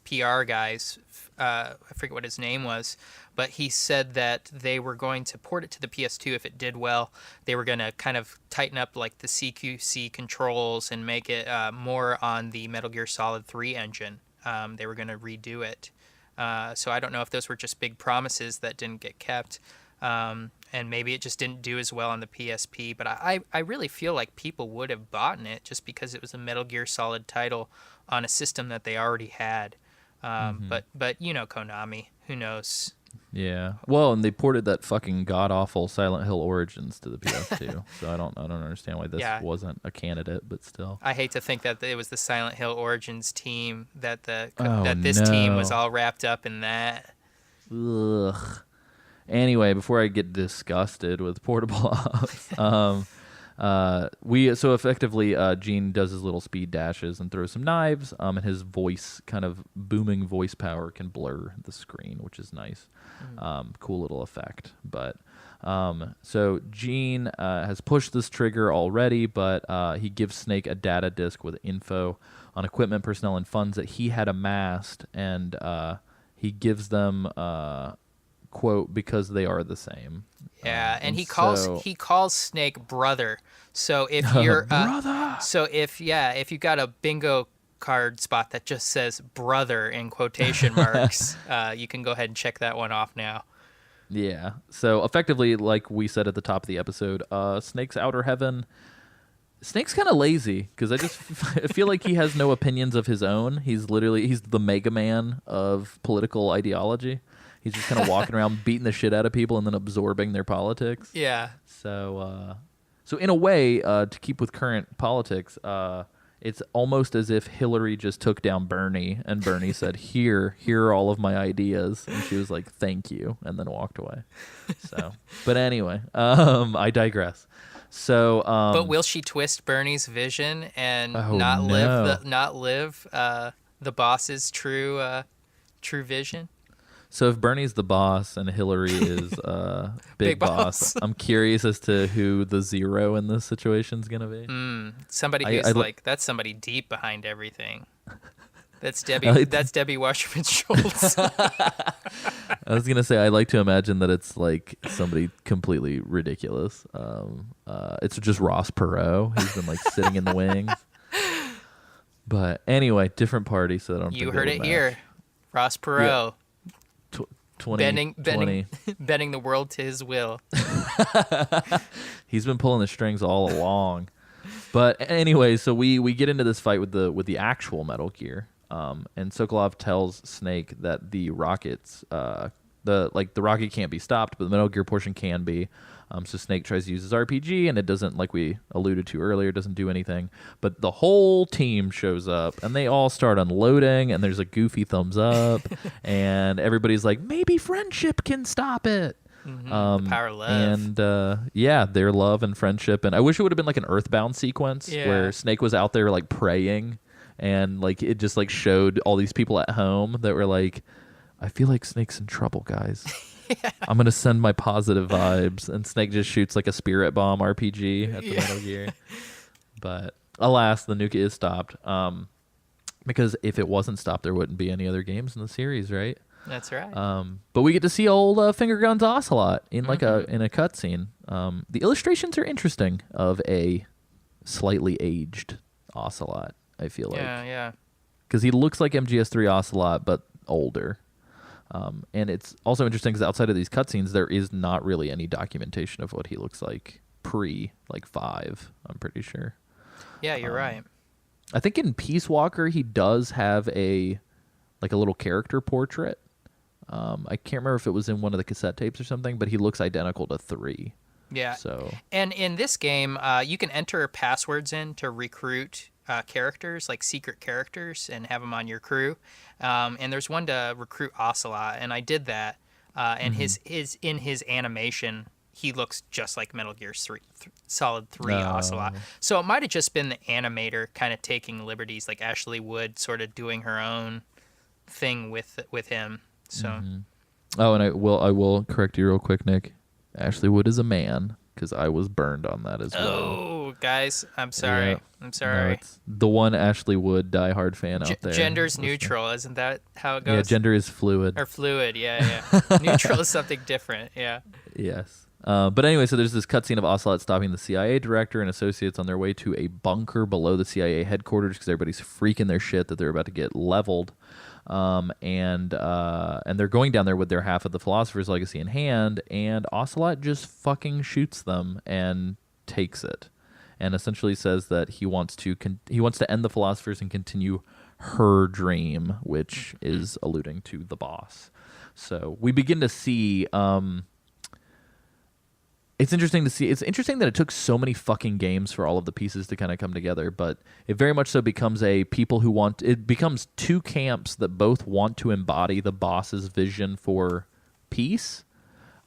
PR guys, I forget what his name was, but he said that they were going to port it to the PS2 if it did well. They were going to kind of tighten up like the CQC controls and make it more on the Metal Gear Solid 3 engine. They were going to redo it. So I don't know if those were just big promises that didn't get kept. And maybe it just didn't do as well on the PSP. But I really feel like people would have bought it just because it was a Metal Gear Solid title on a system that they already had. But Konami, who knows? Yeah. Well, and they ported that fucking god-awful Silent Hill Origins to the PS2. So I don't understand why this wasn't a candidate, but still. I hate to think that it was the Silent Hill Origins team that this team was all wrapped up in that. Ugh. Anyway, before I get disgusted with portable ops, effectively Gene does his little speed dashes and throws some knives, and his voice, kind of booming voice power, can blur the screen, which is nice. Cool little effect. But so Gene has pushed this trigger already, but he gives Snake a data disk with info on equipment, personnel, and funds that he had amassed, and he gives them quote, because they are the same. Yeah, and he calls Snake brother. So if you're brother. So if you got a bingo card spot that just says brother in quotation marks, you can go ahead and check that one off now. Yeah. So effectively, like we said at the top of the episode, Snake's outer heaven. Snake's kind of lazy because I just feel like he has no opinions of his own. He's the Mega Man of political ideology. He's just kind of walking around beating the shit out of people and then absorbing their politics. Yeah. So in a way, to keep with current politics, it's almost as if Hillary just took down Bernie and Bernie said, here are all of my ideas. And she was like, thank you, and then walked away. So, but anyway, I digress. So, but will she twist Bernie's vision and not live the boss's true vision? So if Bernie's the boss and Hillary is big boss, I'm curious as to who the zero in this situation is going to be. Somebody who's that's somebody deep behind everything. That's Debbie. That's Debbie Wasserman Schultz. I was gonna say I like to imagine that it's like somebody completely ridiculous. It's just Ross Perot. He's been like sitting in the wings. But anyway, different party, so I don't. You think heard they it will here, match. Ross Perot, 20, bending the world to his will. He's been pulling the strings all along. But anyway, so we get into this fight with the actual Metal Gear, and Sokolov tells Snake that the rockets, the rocket can't be stopped, but the Metal Gear portion can be. So Snake tries to use his RPG, and it doesn't, like we alluded to earlier, doesn't do anything. But the whole team shows up, and they all start unloading, and there's a goofy thumbs up, and everybody's like, maybe friendship can stop it. The power of love. And yeah, their love and friendship. And I wish it would have been like an Earthbound sequence where Snake was out there like praying, and like it just like showed all these people at home that were like, I feel like Snake's in trouble, guys. I'm gonna send my positive vibes, and Snake just shoots like a spirit bomb RPG at the Metal Gear. But alas, the nuke is stopped. Because if it wasn't stopped, there wouldn't be any other games in the series, right? That's right. But we get to see old Finger Guns Ocelot in like a cutscene. The illustrations are interesting of a slightly aged Ocelot. I feel like yeah, because he looks like MGS3 Ocelot but older. And it's also interesting because outside of these cutscenes, there is not really any documentation of what he looks like pre like 5. I'm pretty sure. Yeah, you're right. I think in Peace Walker he does have a little character portrait. I can't remember if it was in one of the cassette tapes or something, but he looks identical to 3. Yeah. So. And in this game, you can enter passwords in to recruit characters, like secret characters, and have them on your crew. And there's one to recruit Ocelot, and I did that. And in his animation, he looks just like Metal Gear Solid 3 Ocelot. So it might have just been the animator kind of taking liberties, like Ashley Wood sort of doing her own thing with him. So. Oh, and I will correct you real quick, Nick. Ashley Wood is a man, because I was burned on that as well. Oh, guys, I'm sorry. Yeah. I'm sorry. No, it's the one Ashley Wood diehard fan out there. Gender's neutral, isn't that how it goes? Yeah, gender is fluid. Or fluid, yeah. Neutral is something different, yeah. Yes. But anyway, so there's this cutscene of Ocelot stopping the CIA director and associates on their way to a bunker below the CIA headquarters because everybody's freaking their shit that they're about to get leveled. And they're going down there with their half of the Philosopher's Legacy in hand, and Ocelot just fucking shoots them and takes it, and essentially says that he wants to end the Philosophers and continue her dream, which is alluding to the boss. So we begin to see. It's interesting to see. It's interesting that it took so many fucking games for all of the pieces to kind of come together, but it very much so becomes it becomes two camps that both want to embody the boss's vision for peace.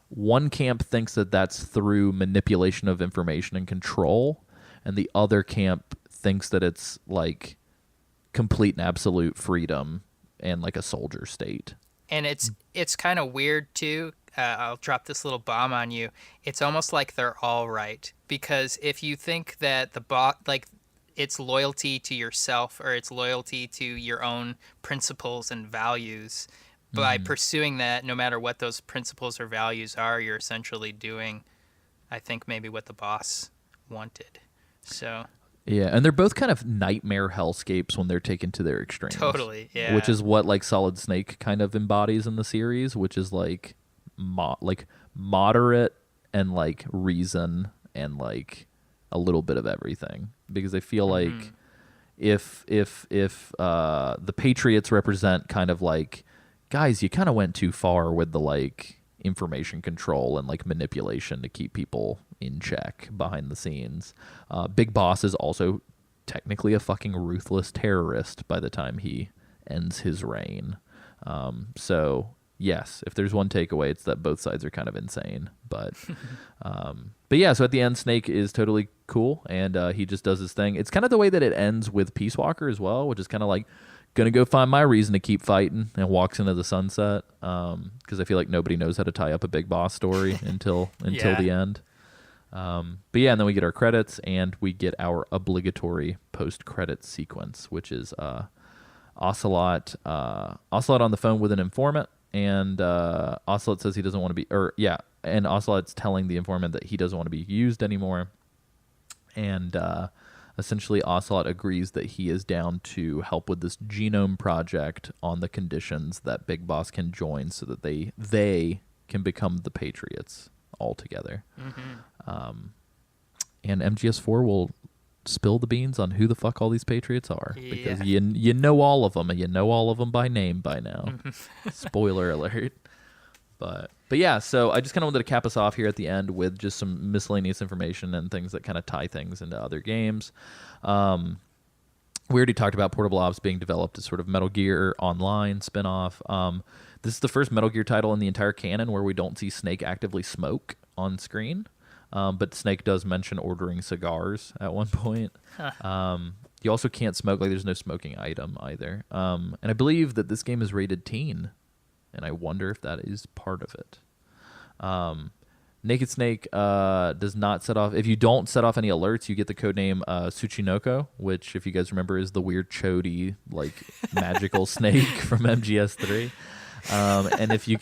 One camp thinks that that's through manipulation of information and control, and the other camp thinks that it's like complete and absolute freedom and like a soldier state. And it's kind of weird too. I'll drop this little bomb on you. It's almost like they're all right, because if you think that it's loyalty to yourself or it's loyalty to your own principles and values, by pursuing that, no matter what those principles or values are, you're essentially doing, I think, maybe what the boss wanted. So. Yeah, and they're both kind of nightmare hellscapes when they're taken to their extremes. Totally, yeah. Which is what like Solid Snake kind of embodies in the series, which is like moderate and like reason and like a little bit of everything, because I feel like if the Patriots represent kind of like, guys, you kind of went too far with the like information control and like manipulation to keep people in check behind the scenes. Big Boss is also technically a fucking ruthless terrorist by the time he ends his reign. So yes, if there's one takeaway, it's that both sides are kind of insane. But yeah, so at the end, Snake is totally cool, and he just does his thing. It's kind of the way that it ends with Peace Walker as well, which is kind of like, gonna go find my reason to keep fighting, and walks into the sunset. Because I feel like nobody knows how to tie up a Big Boss story until the end. But yeah, and then we get our credits, and we get our obligatory post-credits sequence, which is Ocelot on the phone with an informant, and Ocelot says he doesn't want to be, and Ocelot's telling the informant that he doesn't want to be used anymore. And essentially, Ocelot agrees that he is down to help with this genome project on the conditions that Big Boss can join, so that they can become the Patriots all together. And MGS4 will spill the beans on who the fuck all these Patriots are, because you know all of them, and you know all of them by name by now. Spoiler alert. But yeah, so I just kind of wanted to cap us off here at the end with just some miscellaneous information and things that kind of tie things into other games. We already talked about Portable Ops being developed as sort of Metal Gear Online spinoff. This is the first Metal Gear title in the entire canon where we don't see Snake actively smoke on screen. But Snake does mention ordering cigars at one point. You also can't smoke, like there's no smoking item either. And I believe that this game is rated teen, and I wonder if that is part of it. Naked Snake does not set off, if you don't set off any alerts, you get the codename Tsuchinoko, which, if you guys remember, is the weird chody, like magical snake from MGS3. And if you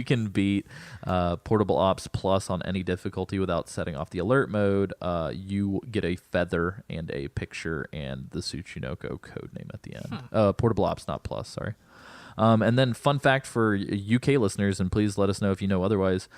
can beat Portable Ops Plus on any difficulty without setting off the alert mode, you get a feather and a picture and the Tsuchinoko codename at the end. Portable Ops, not Plus, sorry. And then, fun fact for UK listeners, and please let us know if you know otherwise,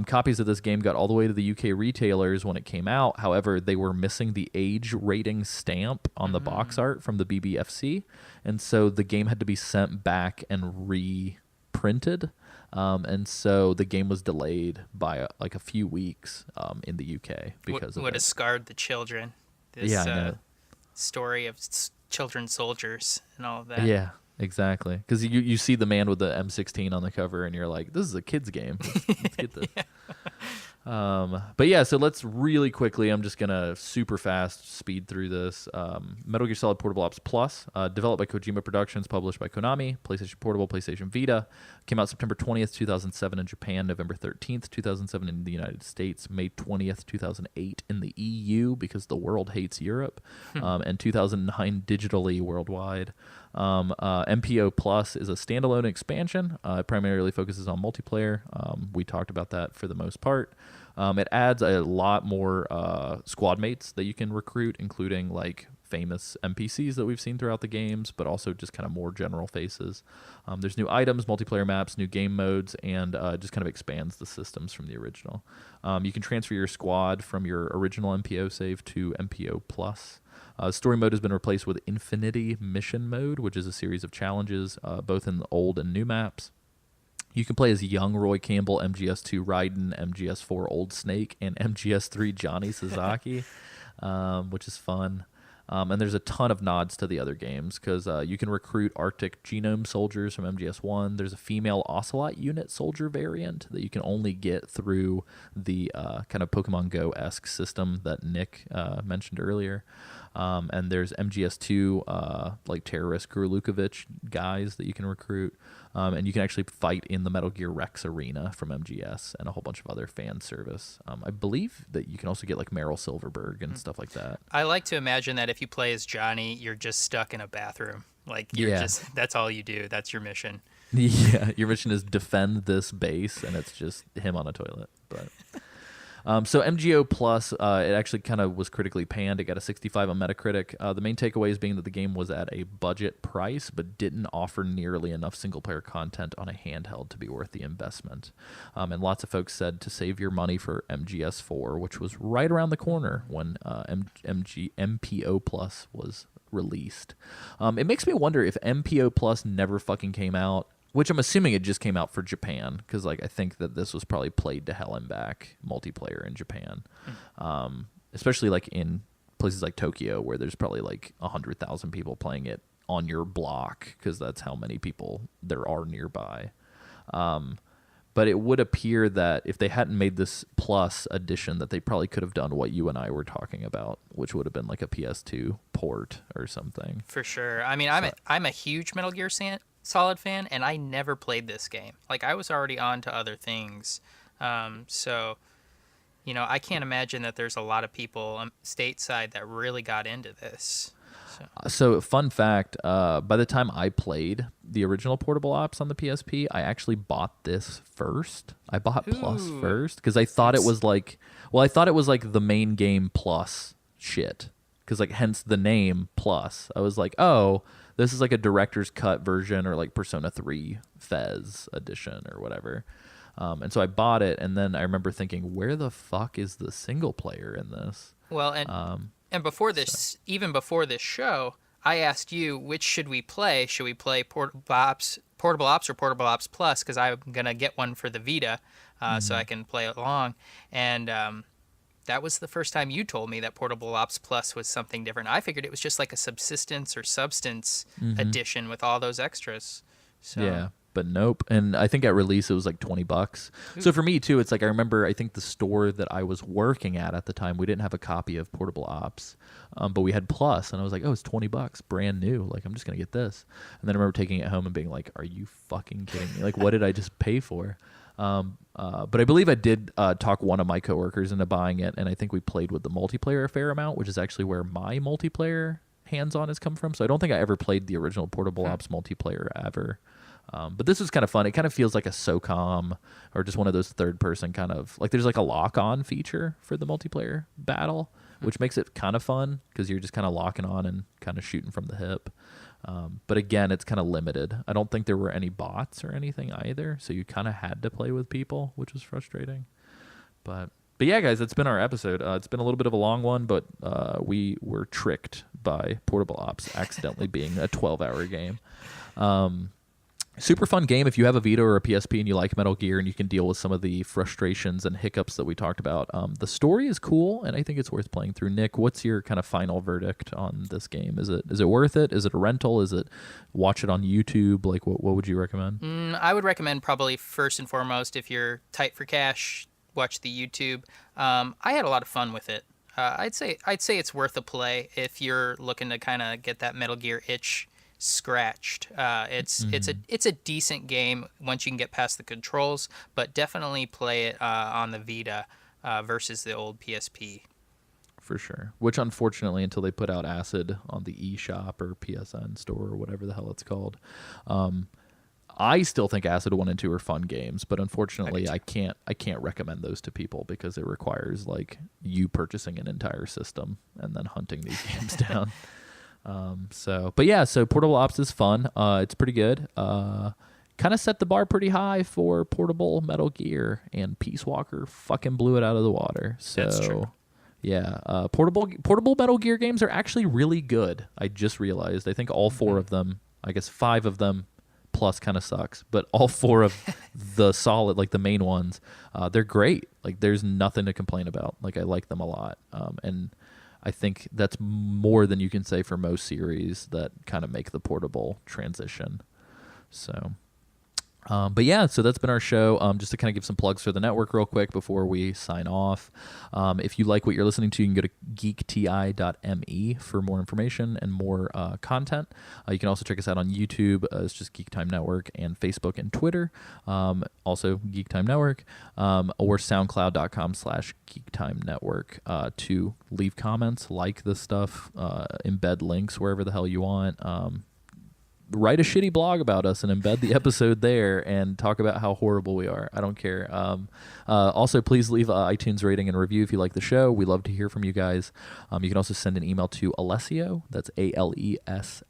copies of this game got all the way to the UK retailers when it came out. However, they were missing the age rating stamp on the box art from the BBFC, and so the game had to be sent back and reprinted. And so the game was delayed by like a few weeks in the UK because would have scarred the children. This story of children soldiers and all of that. Yeah. Exactly, because you see the man with the M16 on the cover, and you're like, "This is a kid's game. Let's get this." But yeah, so let's really quickly. I'm just gonna super fast speed through this. Metal Gear Solid Portable Ops Plus, developed by Kojima Productions, published by Konami, PlayStation Portable, PlayStation Vita, came out September 20th, 2007 in Japan, November 13th, 2007 in the United States, May 20th, 2008 in the EU because the world hates Europe, and 2009 digitally worldwide. MPO Plus is a standalone expansion. It primarily focuses on multiplayer. We talked about that for the most part. It adds a lot more squad mates that you can recruit, including like famous NPCs that we've seen throughout the games, but also just kind of more general faces. There's new items, multiplayer maps, new game modes, and just kind of expands the systems from the original. You can transfer your squad from your original MPO save to MPO Plus. Story mode has been replaced with Infinity Mission Mode, which is a series of challenges, both in the old and new maps. You can play as young Roy Campbell, MGS2 Raiden, MGS4 Old Snake, and MGS3 Johnny Sasaki, which is fun. And there's a ton of nods to the other games because you can recruit Arctic Genome soldiers from MGS1. There's a female Ocelot unit soldier variant that you can only get through the kind of Pokemon Go-esque system that Nick mentioned earlier. And there's MGS2 like terrorist Gurlukovich guys that you can recruit. And you can actually fight in the Metal Gear Rex arena from MGS and a whole bunch of other fan service. I believe that you can also get like Meryl Silverberg and stuff like that. I like to imagine that if you play as Johnny, you're just stuck in a bathroom. Like that's all you do. That's your mission. Yeah, your mission is defend this base, and it's just him on a toilet. But so MGO Plus, it actually kind of was critically panned. It got a 65 on Metacritic. The main takeaways being that the game was at a budget price, but didn't offer nearly enough single-player content on a handheld to be worth the investment. And lots of folks said to save your money for MGS4, which was right around the corner when MPO Plus was released. It makes me wonder if MPO Plus never fucking came out, which I'm assuming it just came out for Japan, because like I think that this was probably played to hell and back multiplayer in Japan, especially like in places like Tokyo where there's probably like 100,000 people playing it on your block because that's how many people there are nearby. But it would appear that if they hadn't made this Plus edition, that they probably could have done what you and I were talking about, which would have been like a PS2 port or something. For sure. I mean, I'm a huge Metal Gear Solid fan, and I never played this game. Like, I was already on to other things. So, I can't imagine that there's a lot of people stateside that really got into this. So fun fact, by the time I played the original Portable Ops on the PSP, I actually bought this first. I bought Plus first because I thought it was like, I thought it was like the main game plus shit. Because like hence the name Plus. I was like, oh, this is like a director's cut version or like Persona 3 Fez edition or whatever. And so I bought it, and then I remember thinking, where the fuck is the single player in this? Well, and before this, even before this show, I asked you, which should we play? Should we play Portable Ops or Portable Ops Plus? Because I'm gonna get one for the Vita, so I can play along. And that was the first time you told me that Portable Ops Plus was something different. I figured it was just like a subsistence or substance edition with all those extras. So. Yeah. But nope. And I think at release it was like $20. So for me too, it's like I remember I think the store that I was working at the time, we didn't have a copy of Portable Ops, but we had Plus, and I was like, oh, it's $20, brand new. Like I'm just gonna get this. And then I remember taking it home and being like, are you fucking kidding me? Like what did I just pay for? But I believe I did talk one of my coworkers into buying it, and I think we played with the multiplayer a fair amount, which is actually where my multiplayer hands-on has come from. So I don't think I ever played the original Portable Ops multiplayer ever. But this was kind of fun. It kind of feels like a SOCOM or just one of those third-person kind of like there's like a lock-on feature for the multiplayer battle, which makes it kind of fun because you're just kind of locking on and kind of shooting from the hip. But again, it's kind of limited. I don't think there were any bots or anything either, so you kind of had to play with people, which was frustrating. But yeah, guys, that's been our episode. It's been a little bit of a long one, but we were tricked by Portable Ops accidentally being a 12-hour game. Super fun game if you have a Vita or a PSP and you like Metal Gear and you can deal with some of the frustrations and hiccups that we talked about. The story is cool, and I think it's worth playing through. Nick, what's your kind of final verdict on this game? Is it worth it? Is it a rental? Is it watch it on YouTube? Like, what would you recommend? I would recommend probably first and foremost, if you're tight for cash, watch the YouTube. I had a lot of fun with it. I'd say it's worth a play if you're looking to kind of get that Metal Gear itch scratched. It's a decent game once you can get past the controls, but definitely play it on the Vita versus the old PSP. For sure. Which unfortunately, until they put out Acid on the eShop or PSN store or whatever the hell it's called, I still think Acid 1 and 2 are fun games, but unfortunately I can't recommend those to people because it requires like you purchasing an entire system and then hunting these games down. So Portable Ops is fun. It's pretty good. Kind of set the bar pretty high for portable Metal Gear, and Peace Walker fucking blew it out of the water. So that's true. Yeah, portable Metal Gear games are actually really good. I just realized. I think all four of them, I guess 5 of them plus kind of sucks, but all 4 of the solid, like the main ones, they're great. Like there's nothing to complain about. Like I like them a lot. And I think that's more than you can say for most series that kind of make the portable transition. So, but yeah, so that's been our show. Just to kind of give some plugs for the network real quick before we sign off. If you like what you're listening to, you can go to geekti.me for more information and more content. You can also check us out on YouTube. It's just Geek Time Network, and Facebook and Twitter. Also Geek Time Network, or soundcloud.com/Geek Time Network to leave comments, like this stuff, embed links wherever the hell you want. Write a shitty blog about us and embed the episode there and talk about how horrible we are. I don't care. Also, please leave an iTunes rating and review if you like the show. We love to hear from you guys. You can also send an email to Alessio, that's ALESS,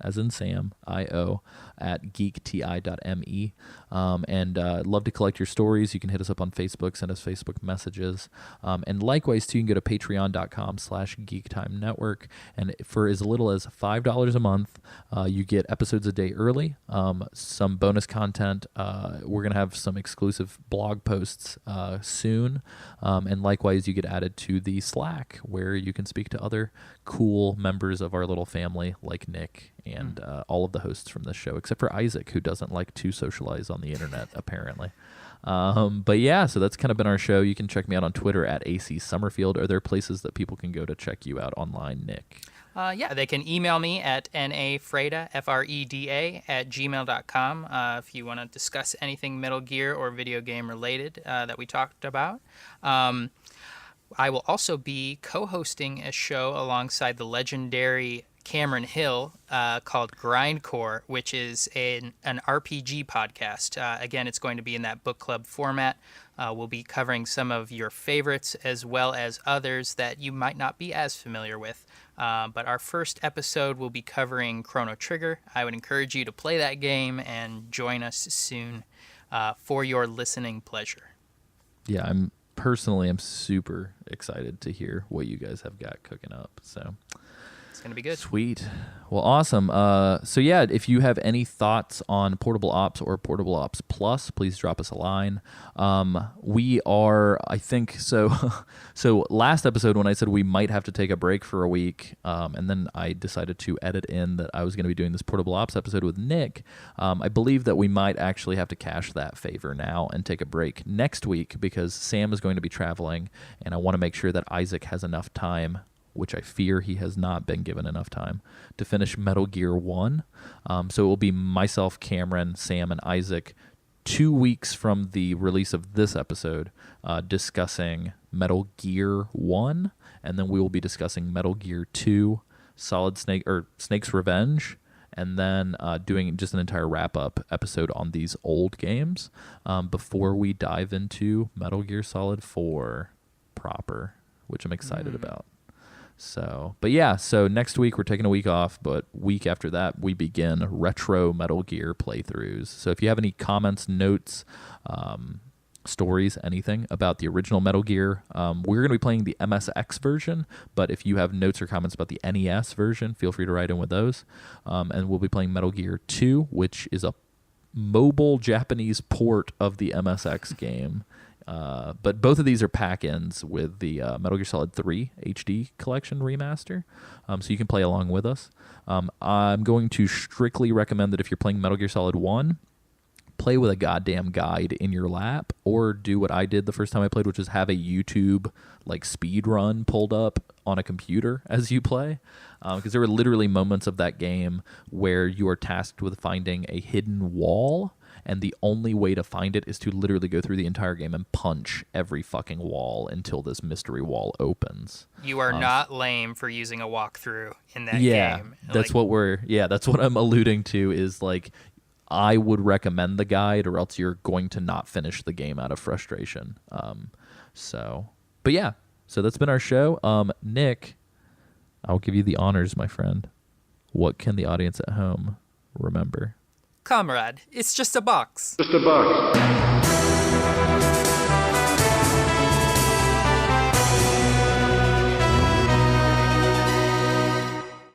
as in Sam, IO, at geekti.me. And love to collect your stories. You can hit us up on Facebook, send us Facebook messages. And likewise, too, you can go to patreon.com/geektime network. And for as little as $5 a month, you get episodes a day early, some bonus content. We're going to have some exclusive blog posts soon. And likewise, you get added to the Slack, where you can speak to other cool members of our little family like Nick and all of the hosts from this show, except for Isaac, who doesn't like to socialize on the internet, apparently. But yeah, so that's kind of been our show. You can check me out on Twitter at AC Summerfield. Are there places that people can go to check you out online, Nick? Yeah, they can email me at nafreda, Freda, at gmail.com if you want to discuss anything Metal Gear or video game related that we talked about. I will also be co-hosting a show alongside the legendary Cameron Hill called Grindcore, which is an RPG podcast. Again, it's going to be in that book club format. We'll be covering some of your favorites as well as others that you might not be as familiar with. But our first episode will be covering Chrono Trigger. I would encourage you to play that game and join us soon for your listening pleasure. Yeah, I'm super excited to hear what you guys have got cooking up. So it's going to be good. Sweet. Well, awesome. So yeah, if you have any thoughts on Portable Ops or Portable Ops Plus, please drop us a line. We are, I think, so last episode when I said we might have to take a break for a week, and then I decided to edit in that I was going to be doing this Portable Ops episode with Nick, I believe that we might actually have to cash that favor now and take a break next week because Sam is going to be traveling, and I want to make sure that Isaac has enough time, which I fear he has not been given enough time, to finish Metal Gear 1. So it will be myself, Cameron, Sam, and Isaac 2 weeks from the release of this episode discussing Metal Gear 1, and then we will be discussing Metal Gear 2, Snake's Revenge, and then doing just an entire wrap-up episode on these old games before we dive into Metal Gear Solid 4 proper, which I'm excited about. So next week we're taking a week off, but week after that we begin retro Metal Gear playthroughs. So if you have any comments, notes, stories, anything about the original Metal Gear, we're going to be playing the MSX version, but if you have notes or comments about the NES version, feel free to write in with those. And we'll be playing Metal Gear 2, which is a mobile Japanese port of the MSX game. But both of these are pack-ins with the Metal Gear Solid 3 HD collection remaster, so you can play along with us. I'm going to strictly recommend that if you're playing Metal Gear Solid 1, play with a goddamn guide in your lap, or do what I did the first time I played, which is have a YouTube speed run pulled up on a computer as you play, because there were literally moments of that game where you are tasked with finding a hidden wall, and the only way to find it is to literally go through the entire game and punch every fucking wall until this mystery wall opens. You are not lame for using a walkthrough in that game. That's what I'm alluding to is I would recommend the guide, or else you're going to not finish the game out of frustration. So that's been our show. Nick, I'll give you the honors, my friend. What can the audience at home remember? Comrade, it's just a box. Just a box.